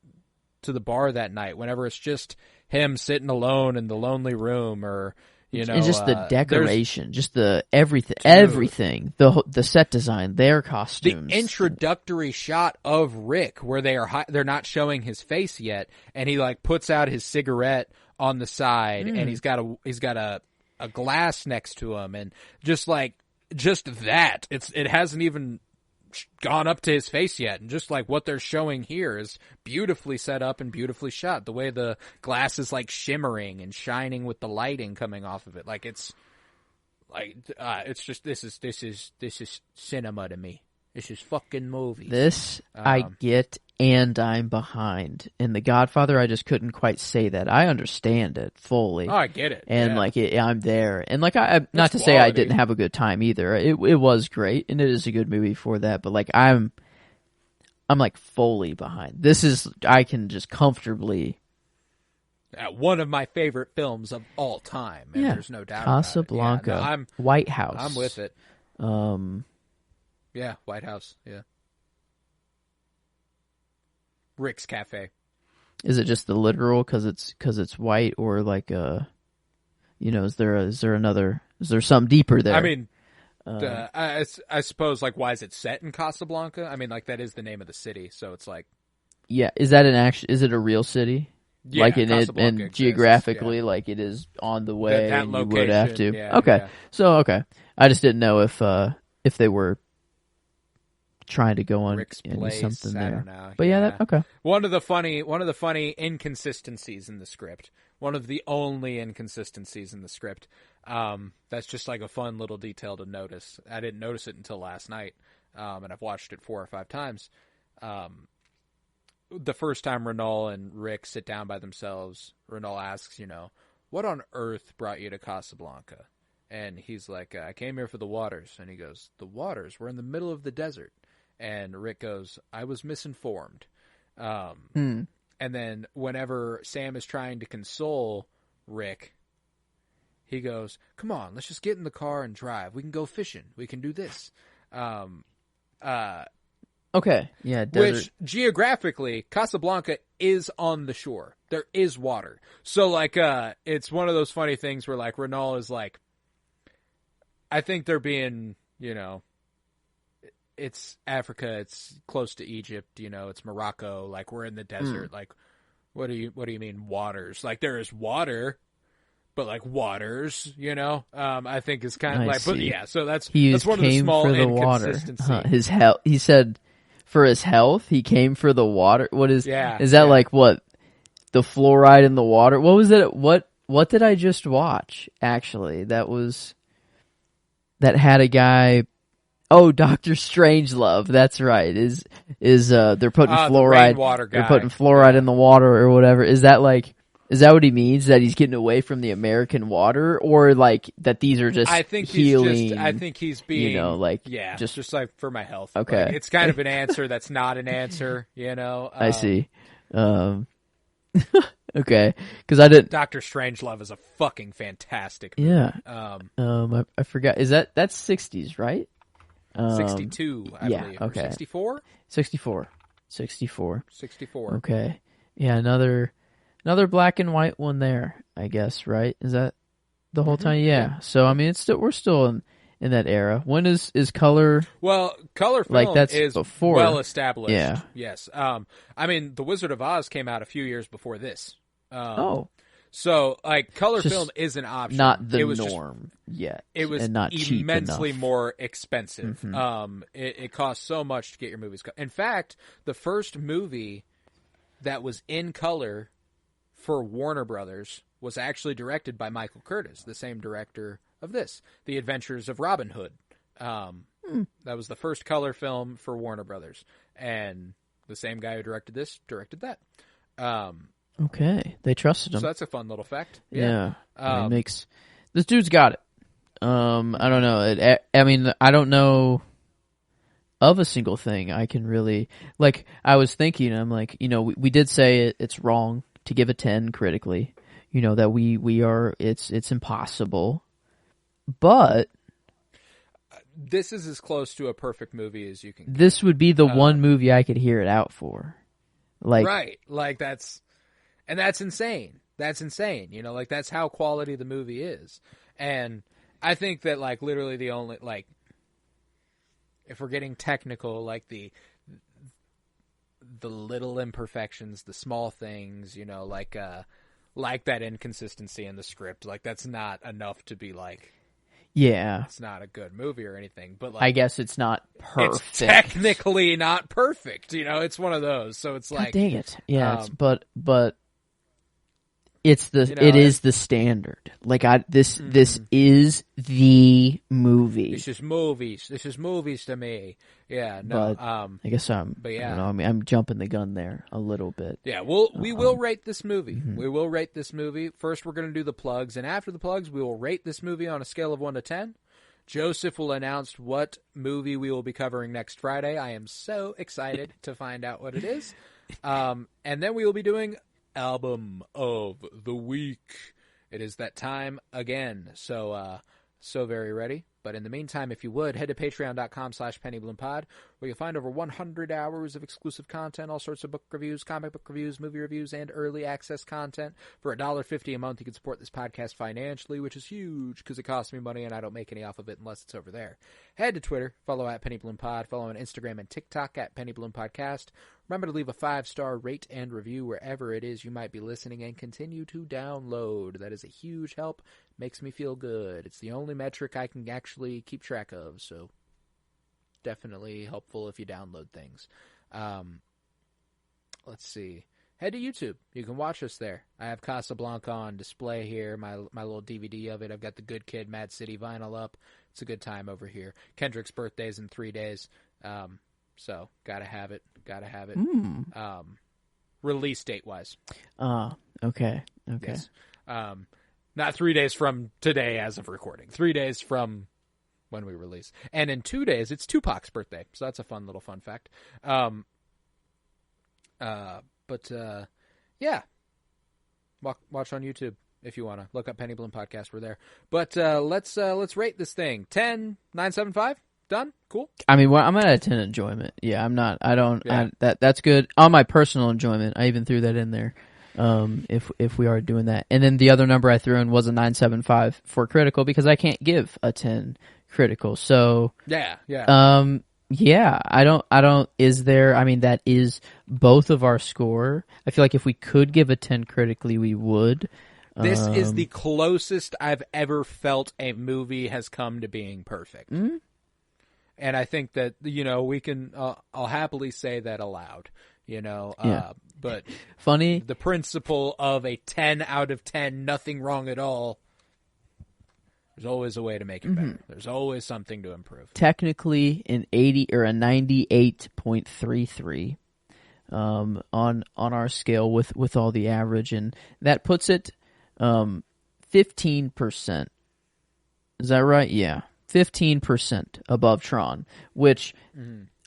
bar that night, whenever it's just him sitting alone in the lonely room, or. And just the decoration, just the everything, the set design, their costumes. The introductory shot of Rick, where they're not showing his face yet, and he like puts out his cigarette on the side, and he's got a glass next to him, and just that, it hasn't even gone up to his face yet, and just like what they're showing here is beautifully set up and beautifully shot. The way the glass is like shimmering and shining with the lighting coming off of it, like it's just this is cinema to me. This is fucking movies. This I get, and I'm behind. In The Godfather, I just couldn't quite say that. I understand it fully. Oh, I get it. And I'm there. And like not to say I didn't have a good time either. It was great, and it is a good movie for that. But like I'm like fully behind. This is, I can just comfortably. One of my favorite films of all time, and there's no doubt Casablanca, about it. White House. I'm with it. Yeah, White House, yeah. Rick's Cafe. Is it just the literal because it's white, or like is there something deeper there? I mean, I suppose, like, why is it set in Casablanca? I mean, like, that is the name of the city, so it's like, yeah. Is that is it a real city? Yeah, like Casablanca and exists, geographically, like it is on the way. That and location, you would have to. yeah, okay, yeah. So okay, I just didn't know if they were trying to go on Rick's Place, something there. I don't know. But yeah, okay. One of the funny inconsistencies in the script. One of the only inconsistencies in the script. That's just like a fun little detail to notice. I didn't notice it until last night, and I've watched it 4 or 5 times. The first time Renault and Rick sit down by themselves, Renault asks, what on earth brought you to Casablanca? And he's like, I came here for the waters. And he goes, the waters? We're in the middle of the desert. And Rick goes, I was misinformed. And then whenever Sam is trying to console Rick, he goes, come on, let's just get in the car and drive. We can go fishing. We can do this. Okay. Yeah. Desert. Which, geographically, Casablanca is on the shore. There is water. So, like, it's one of those funny things where, like, Renault is like, I think they're being, it's Africa, it's close to Egypt, it's Morocco, like, we're in the desert. Like, what do you mean waters? Like, there is water, but like waters, I think is kind of like, but yeah, so that's one of the small inconsistencies. He said for his health, he came for the water. What is, is that like what? The fluoride in the water? What was it? What did I just watch? Actually, that had a guy. Oh, Dr. Strangelove. That's right. Is they're putting fluoride? They're putting fluoride in the water or whatever. Is that what he means? That he's getting away from the American water, or like that these are just healing? I think he's being, just like for my health. Okay, like, it's kind of an answer that's not an answer. I see. Okay, because I didn't. Dr. Strangelove is a fucking fantastic movie. Yeah. I forgot. That's 60s, right? 62, I believe. Okay. 64? 64. 64. Okay. Yeah, another black and white one there, I guess, right? Is that the whole time? Yeah. So I mean, we're still in that era. When is color? Well, color film like that's is before. well established. Yeah. Yes. I mean, The Wizard of Oz came out a few years before this. So, like, color film is an option. Not the norm yet. It was and not immensely cheap more expensive. Mm-hmm. It cost so much to get your movies. In fact, the first movie that was in color for Warner Brothers was actually directed by Michael Curtiz, the same director of this, The Adventures of Robin Hood. That was the first color film for Warner Brothers. And the same guy who directed this directed that. Okay, they trusted him. So that's a fun little fact. Yeah. Makes this dude's got it. I don't know. I mean, I don't know of a single thing I can really like. I was thinking, I'm like, we did say it's wrong to give a 10 critically. That we are. It's impossible. But this is as close to a perfect movie as you can get. This would be the one movie I could hear it out for. Right. Like that's insane. That's insane. Like that's how quality the movie is. And I think that like literally the only like if we're getting technical, like the little imperfections, the small things, like that inconsistency in the script, like that's not enough to be like it's not a good movie or anything, but like I guess it's not perfect. It's technically not perfect, it's one of those. So it's like, dang it. Yeah, but it's it is the standard. Like this is the movie. This is movies. This is movies to me. Yeah, no. But I guess I don't know, I'm jumping the gun there a little bit. Yeah, we will rate this movie. Mm-hmm. We will rate this movie. First, we're going to do the plugs, and after the plugs, we will rate this movie on a scale of 1 to 10. Joseph will announce what movie we will be covering next Friday. I am so excited to find out what it is. And then we will be doing Album of the Week. It is that time again. So very ready. But in the meantime, if you would, head to patreon.com/pennybloompod, where you'll find over 100 hours of exclusive content, all sorts of book reviews, comic book reviews, movie reviews, and early access content. For $1.50 a month, you can support this podcast financially, which is huge because it costs me money and I don't make any off of it unless it's over there. Head to Twitter, follow @PennyBloomPod, follow on Instagram and TikTok @PennyBloomPodcast. Remember to leave a 5-star rate and review wherever it is you might be listening, and continue to download. That is a huge help. Makes me feel good. It's the only metric I can actually keep track of, so definitely helpful if you download things. Let's see. Head to YouTube. You can watch us there. I have Casablanca on display here, my little DVD of it. I've got the Good Kid, Mad City vinyl up. It's a good time over here. Kendrick's birthday's in 3 days. So gotta have it. Release date wise. Okay. Yes. Not 3 days from today as of recording. 3 days from when we release. And in 2 days, it's Tupac's birthday. So that's a fun little fun fact. Yeah. Watch on YouTube if you want to. Look up Penny Bloom Podcast. We're there. But let's rate this thing. 10, 9.75? Done? Cool? I mean, I'm at a 10 enjoyment. Yeah, I'm not. I don't. Yeah. That's good. On my personal enjoyment, I even threw that in there. If we are doing that, and then the other number I threw in was a 9.75 for critical because I can't give a 10 critical. So yeah. I don't. Is there? I mean, that is both of our score. I feel like if we could give a 10 critically, we would. This is the closest I've ever felt a movie has come to being perfect. Mm-hmm. And I think that, we can, I'll happily say that aloud, but funny, the principle of a 10 out of 10, nothing wrong at all. There's always a way to make it better. There's always something to improve. Technically an 80 or a 98.33, on our scale with all the average, and that puts it, 15%. Is that right? Yeah. 15% above Tron, which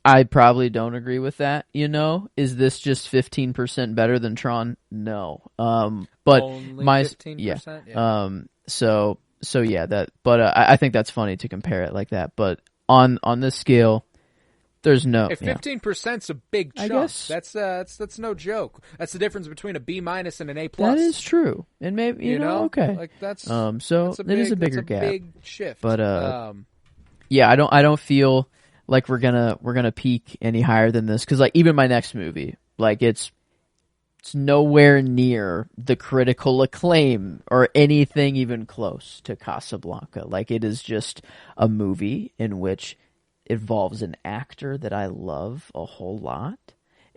I probably don't agree with that, Is this just 15% better than Tron? No. But only 15%? So yeah, that, but I think that's funny to compare it like that, but on this scale, there's no. If 15%'s a big chunk, that's no joke. That's the difference between a B- and an A+. That is true, and maybe you know, okay. Like that's so it is a bigger gap, big shift. But yeah, I don't feel like we're gonna peak any higher than this, because like even my next movie, like it's nowhere near the critical acclaim or anything even close to Casablanca. Like, it is just a movie in which it involves an actor that I love a whole lot,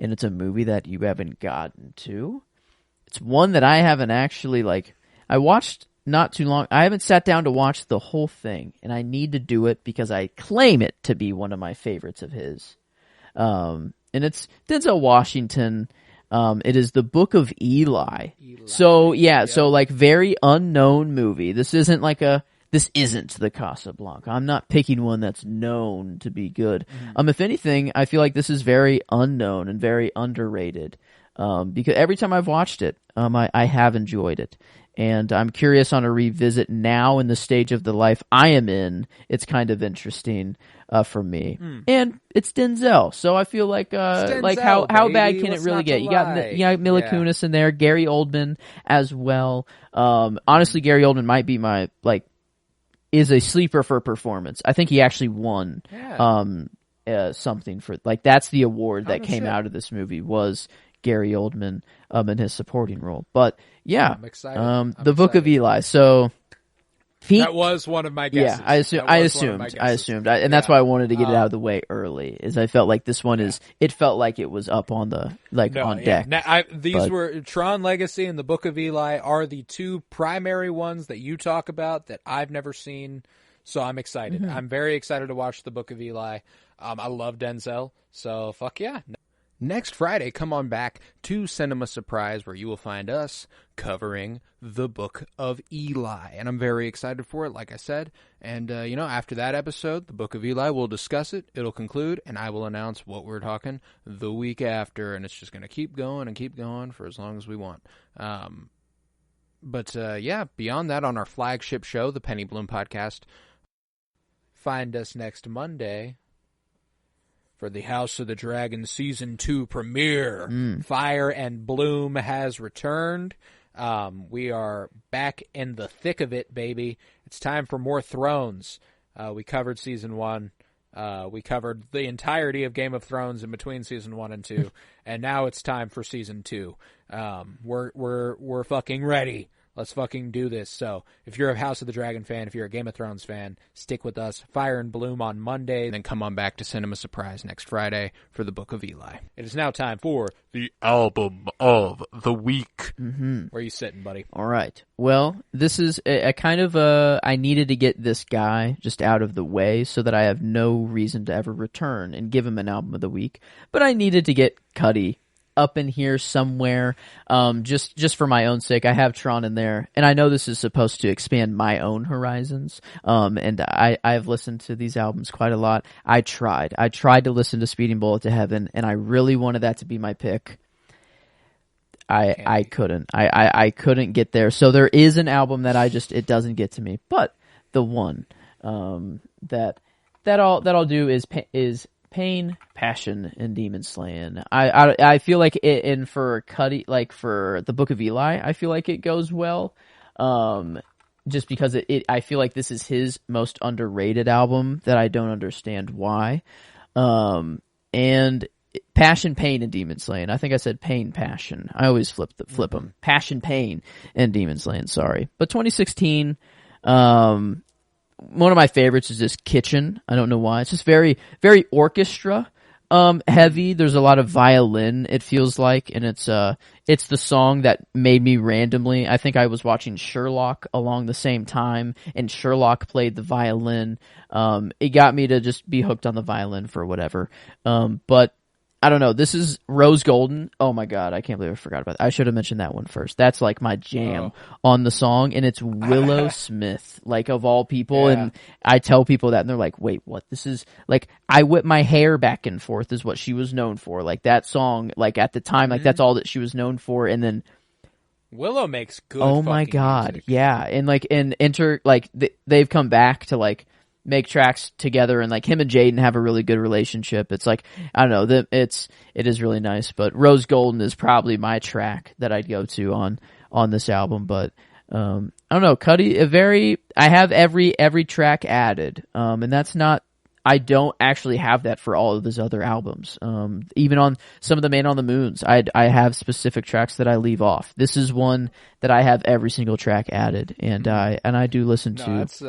and it's a movie that you haven't gotten to. It's one that I haven't actually, like, I watched not too long. I haven't sat down to watch the whole thing, and I need to do it because I claim it to be one of my favorites of his. And it's Denzel Washington. It is The Book of Eli. So yeah, so like very unknown movie. This isn't the Casablanca. I'm not picking one that's known to be good. If anything, I feel like this is very unknown and very underrated. Because every time I've watched it, I have enjoyed it. And I'm curious on a revisit now in the stage of the life I am in. It's kind of interesting for me. And it's Denzel, so I feel like how bad can it really get? You got Mila Kunis in there, Gary Oldman as well. Honestly, Gary Oldman might be my is a sleeper for performance. I think he actually won something for that's the award that came out of this movie was Gary Oldman in his supporting role. But yeah, I'm excited. The Book of Eli. So that was one of my guesses. Yeah, I assumed, and that's why I wanted to get it out of the way early. Is I felt like this one it felt like it was up on the on deck. Now, these were Tron Legacy and the Book of Eli are the two primary ones that you talk about that I've never seen. So I'm excited. I'm very excited to watch the Book of Eli. I love Denzel, so fuck yeah. Next Friday, come on back to Cinema Surprise, where you will find us covering the Book of Eli. And I'm very excited for it, like I said. And, after that episode, the Book of Eli, we'll discuss it. It'll conclude, and I will announce what we're talking the week after. And it's just going to keep going for as long as we want. But beyond that, on our flagship show, the Penny Bloom Podcast, find us next Monday for the House of the Dragon Season 2 premiere. Fire and Bloom has returned. We are back in the thick of it, baby. It's time for more Thrones. We covered Season 1. We covered the entirety of Game of Thrones in between Season 1 and 2. And now it's time for Season 2. We're fucking ready. Let's fucking do this. So, if you're a House of the Dragon fan, if you're a Game of Thrones fan, stick with us. Fire and Bloom on Monday, then come on back to Cinema Surprise next Friday for the Book of Eli. It is now time for the Album of the Week. Where are you sitting, buddy? All right. Well, this is a kind of I needed to get this guy just out of the way so that I have no reason to ever return and give him an Album of the Week. But I needed to get Cuddy up in here somewhere, just for my own sake. I have Tron in there, and I know this is supposed to expand my own horizons, and I've listened to these albums quite a lot. I tried to listen to Speeding Bullet to Heaven, and I really wanted that to be my pick. I couldn't. I couldn't get there. So there is an album that it doesn't get to me, but the one that I'll do is Pain, Passion, and Demon Slaying. I feel like and for Cuddy, like for the Book of Eli, I feel like it goes well. Just because I feel like this is his most underrated album that I don't understand why. And Passion, Pain, and Demon Slaying. I think I said Pain, Passion. I always flip them. Passion, Pain, and Demon Slaying. Sorry, but 2016. One of my favorites is this Kitchen. I don't know why. It's just very, very orchestra heavy. There's a lot of violin, it feels like, and it's the song that made me randomly. I think I was watching Sherlock along the same time, and Sherlock played the violin. It got me to just be hooked on the violin for whatever. But I don't know. This is Rose Golden. Oh my god, I can't believe I forgot about that. I should have mentioned that one first. That's like my jam on the song, and it's Willow Smith, like of all people. Yeah. And I tell people that, and they're like, "Wait, what? This is like I whip my hair back and forth," is what she was known for. Like that song, like at the time, like that's all that she was known for. And then Willow makes good. Oh my god, music. Yeah, and like they've come back to like make tracks together, and like him and Jaden have a really good relationship. It's like, I don't know, it is really nice. But Rose Golden is probably my track that I'd go to on this album. But I don't know, Cudi, I have every track added, and that's not. I don't actually have that for all of his other albums. Even on some of the Man on the Moons, I have specific tracks that I leave off. This is one that I have every single track added, and I do listen to. That's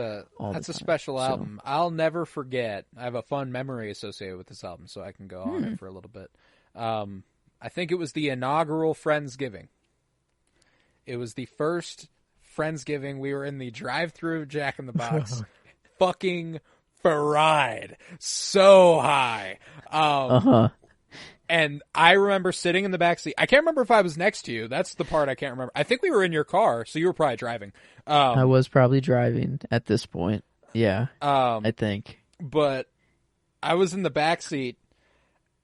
a special album. I'll never forget. I have a fun memory associated with this album, so I can go on it for a little bit. I think it was the inaugural Friendsgiving. It was the first Friendsgiving. We were in the drive-thru of Jack in the Box. Fucking fried so high. And I remember sitting in the backseat. I can't remember if I was next to you. That's the part I can't remember. I think we were in your car, so you were probably driving. I was probably driving at this point. Yeah, I think. But I was in the backseat,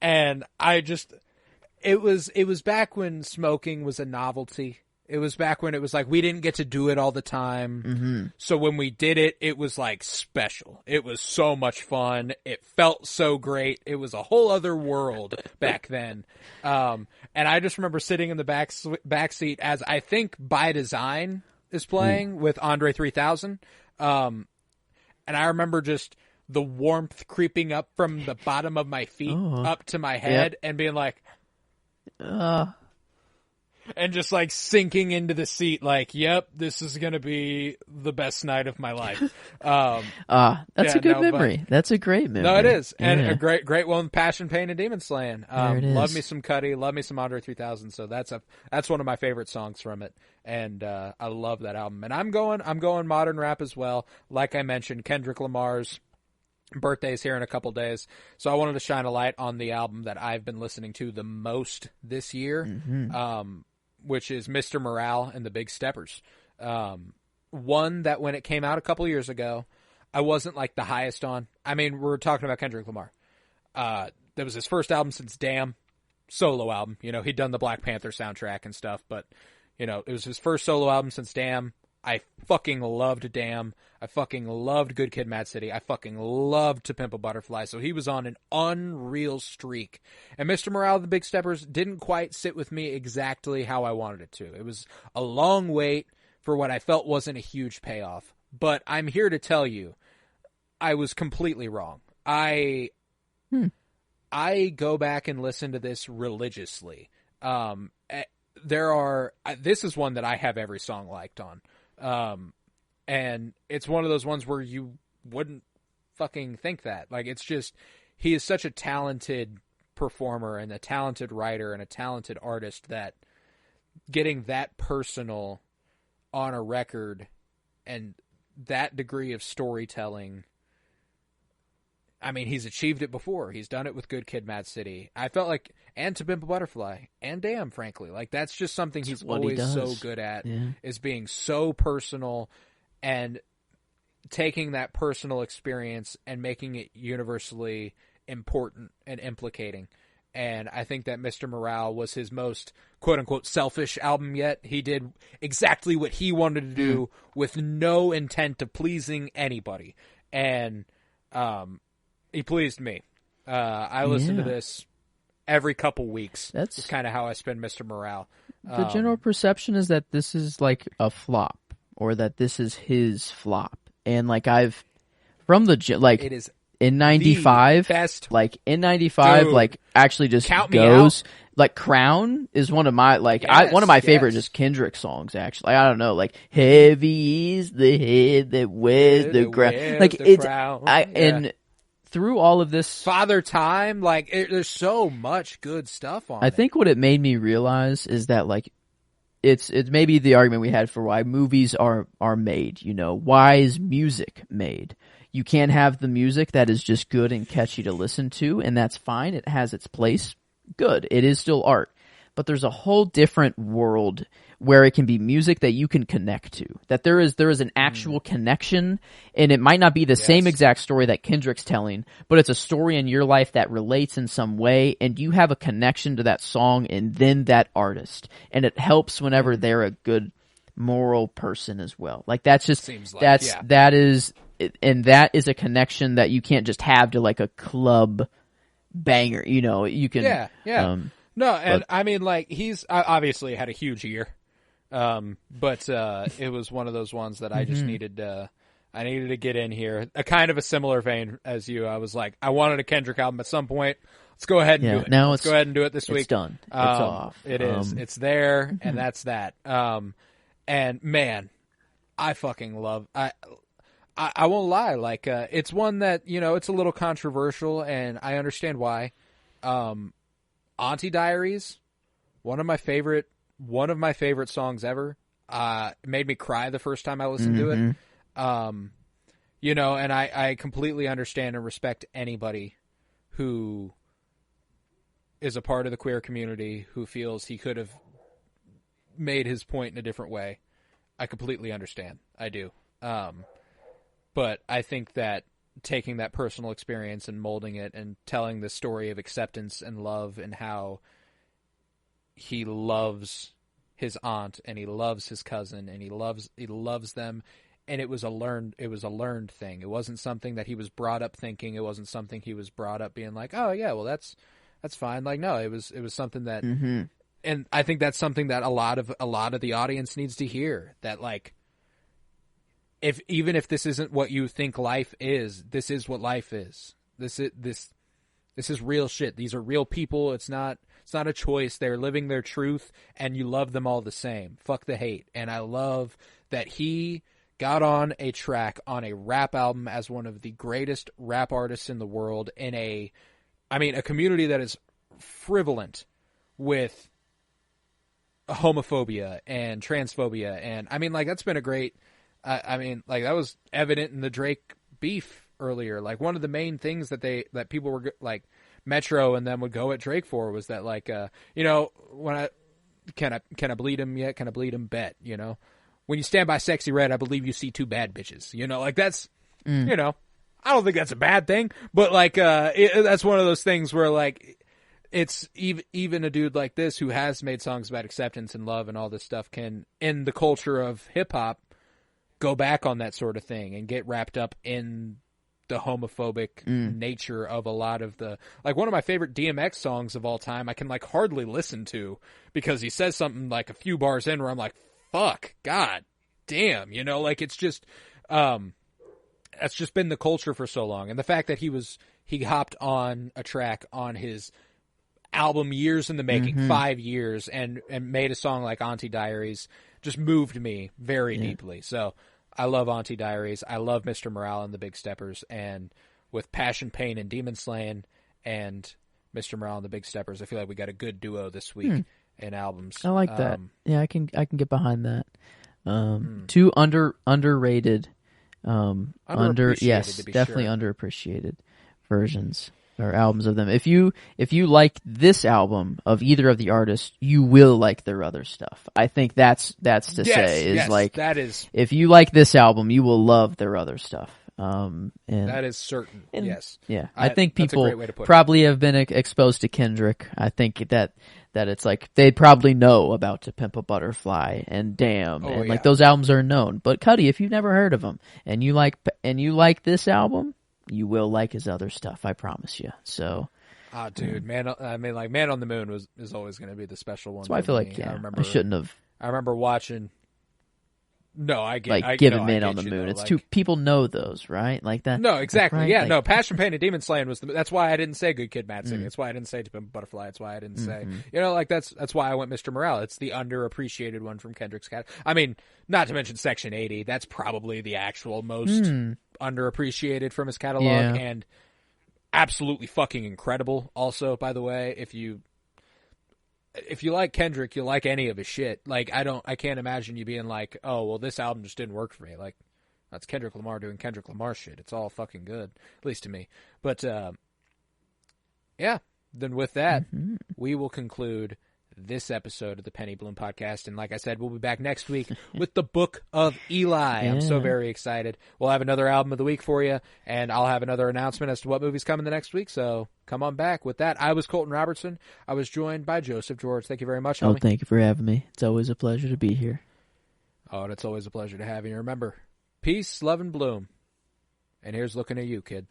and it was back when smoking was a novelty. It was back when it was like we didn't get to do it all the time. Mm-hmm. So when we did it, it was like special. It was so much fun. It felt so great. It was a whole other world back then. And I just remember sitting in the back seat as I think By Design is playing with Andre 3000. And I remember just the warmth creeping up from the bottom of my feet up to my head and being like, and just like sinking into the seat like, yep, this is going to be the best night of my life. That's a good memory. That's a great memory. No, it is. And a great one with Passion, Pain, and Demon Slaying. Love me some Cudi, love me some Andre 3000. So that's one of my favorite songs from it. And I love that album. And I'm going modern rap as well. Like I mentioned, Kendrick Lamar's birthday's here in a couple days, so I wanted to shine a light on the album that I've been listening to the most this year, which is Mr. Morale and the Big Steppers. One that when it came out a couple years ago, I wasn't like the highest on. I mean, we're talking about Kendrick Lamar. That was his first album since Damn, solo album. You know, he'd done the Black Panther soundtrack and stuff, but you know, it was his first solo album since Damn. I fucking loved Damn. I fucking loved Good Kid, Mad City. I fucking loved To Pimp a Butterfly. So he was on an unreal streak. And Mr. Morale and the Big Steppers didn't quite sit with me exactly how I wanted it to. It was a long wait for what I felt wasn't a huge payoff. But I'm here to tell you, I was completely wrong. I go back and listen to this religiously. This is one that I have every song liked on. And it's one of those ones where you wouldn't fucking think that. Like, it's just, he is such a talented performer and a talented writer and a talented artist that getting that personal on a record and that degree of storytelling, I mean, he's achieved it before. He's done it with Good Kid, Mad City. I felt like, and To Pimp a Butterfly, and Damn, frankly. Like, that's just something he's always so good at, is being so personal and taking that personal experience and making it universally important and implicating. And I think that Mr. Morale was his most, quote-unquote, selfish album yet. He did exactly what he wanted to do with no intent of pleasing anybody. And he pleased me. I listen to this every couple weeks. That's kind of how I spend Mr. Morale. The general perception is that this is like a flop, or that this is his flop. And like it is in 95, like in 95, dude, like actually just goes. Like Crown is one of my one of my favorite just Kendrick songs. Actually, I don't know, like heavy is the head that wears the crown. Like it's and through all of this, Father Time, like there's so much good stuff on. I think what it made me realize is that like it's maybe the argument we had for why movies are made. You know, why is music made? You can't have the music that is just good and catchy to listen to, and that's fine. It has its place. Good. It is still art. But there's a whole different world where it can be music that you can connect to. That there is an actual connection, and it might not be the same exact story that Kendrick's telling, but it's a story in your life that relates in some way, and you have a connection to that song and then that artist. And it helps whenever they're a good moral person as well. Like that's just that is and that is a connection that you can't just have to like a club banger. You can. Yeah. No, and I mean, like, he's obviously had a huge year, but it was one of those ones that I just needed. I needed to get in here. A kind of a similar vein as you. I was like, I wanted a Kendrick album at some point. Let's go ahead and do it. Now Let's go ahead and do it this week. It's done. It's off. It is. It's there, and that's that. And man, I fucking love. I won't lie. Like, it's one that it's a little controversial, and I understand why. Auntie Diaries, one of my favorite songs ever. It made me cry the first time I listened to it. And I completely understand and respect anybody who is a part of the queer community who feels he could have made his point in a different way. I completely understand. I do. But I think that taking that personal experience and molding it and telling the story of acceptance and love and how he loves his aunt and he loves his cousin and he loves them, and it was a learned thing. It wasn't something that he was brought up thinking. It wasn't something he was brought up being like, oh yeah, well that's fine. Like, no, it was something that, and I think that's something that a lot of the audience needs to hear, that like, even if this isn't what you think life is, this is what life is. This is real shit. These are real people. It's not a choice. They're living their truth, and you love them all the same. Fuck the hate. And I love that he got on a track on a rap album as one of the greatest rap artists in the world in a community that is frivolent with homophobia and transphobia. And I mean, like, that's been a great, that was evident in the Drake beef earlier. Like, one of the main things that people were like, Metro and them would go at Drake for was that, like, when can I bleed him yet? Can I bleed him? Bet, when you stand by Sexy Red, I believe you see two bad bitches, like that's, I don't think that's a bad thing, but like, that's one of those things where like, it's even a dude like this who has made songs about acceptance and love and all this stuff can, in the culture of hip hop, go back on that sort of thing and get wrapped up in the homophobic nature of a lot of the, like, one of my favorite DMX songs of all time, I can like hardly listen to because he says something like a few bars in where I'm like, fuck, god damn, like, it's just, that's just been the culture for so long. And the fact that he hopped on a track on his album years in the making, 5 years, and made a song like Auntie Diaries just moved me very deeply. So I love Auntie Diaries. I love Mr. Morale and the Big Steppers. And with Passion, Pain, and Demon Slaying and Mr. Morale and the Big Steppers, I feel like we got a good duo this week in albums. I like that. Yeah, I can get behind that. Two underrated, yes, definitely underappreciated versions or albums of them. If you like this album of either of the artists, you will like their other stuff. I think that's to say is like, that is, if you like this album, you will love their other stuff. And that is certain. Yes. Yeah. I think people probably have been exposed to Kendrick. I think that it's like they'd probably know about To Pimp a Butterfly and Damn, like those albums are known. But Cudi, if you've never heard of him and you like this album, you will like his other stuff. I promise you. So, dude, Man on the Moon is always going to be the special one. So I feel like I shouldn't have. I remember watching. No, I get like Given Man on the Moon. It's too people know those, right? Like that. No, exactly. Right? Yeah, like, no. Passion, Pain, and Demon Slaying was that's why I didn't say Good Kid, Mad City. That's why I didn't say To Pimp a Butterfly. That's why I didn't say like that's why I went Mr. Morale. It's the underappreciated one from Kendrick's cat. I mean, not to mention Section 80. That's probably the actual most underappreciated from his catalog and absolutely fucking incredible. Also, by the way, if you like Kendrick, you'll like any of his shit. Like, I can't imagine you being like, oh, well, this album just didn't work for me. Like, that's Kendrick Lamar doing Kendrick Lamar shit. It's all fucking good, at least to me. But, yeah, then with that, we will conclude this episode of the Penny Bloom Podcast. And like I said, we'll be back next week with the Book of Eli. I'm so very excited. We'll have another album of the week for you, and I'll have another announcement as to what movie's coming the next week. So come on back. With that, I was Colton Robertson. I was joined by Joseph George. Thank you very much, homie. Oh, thank you for having me. It's always a pleasure to be here. Oh, and it's always a pleasure to have you. Remember, peace, love, and bloom. And here's looking at you, kid.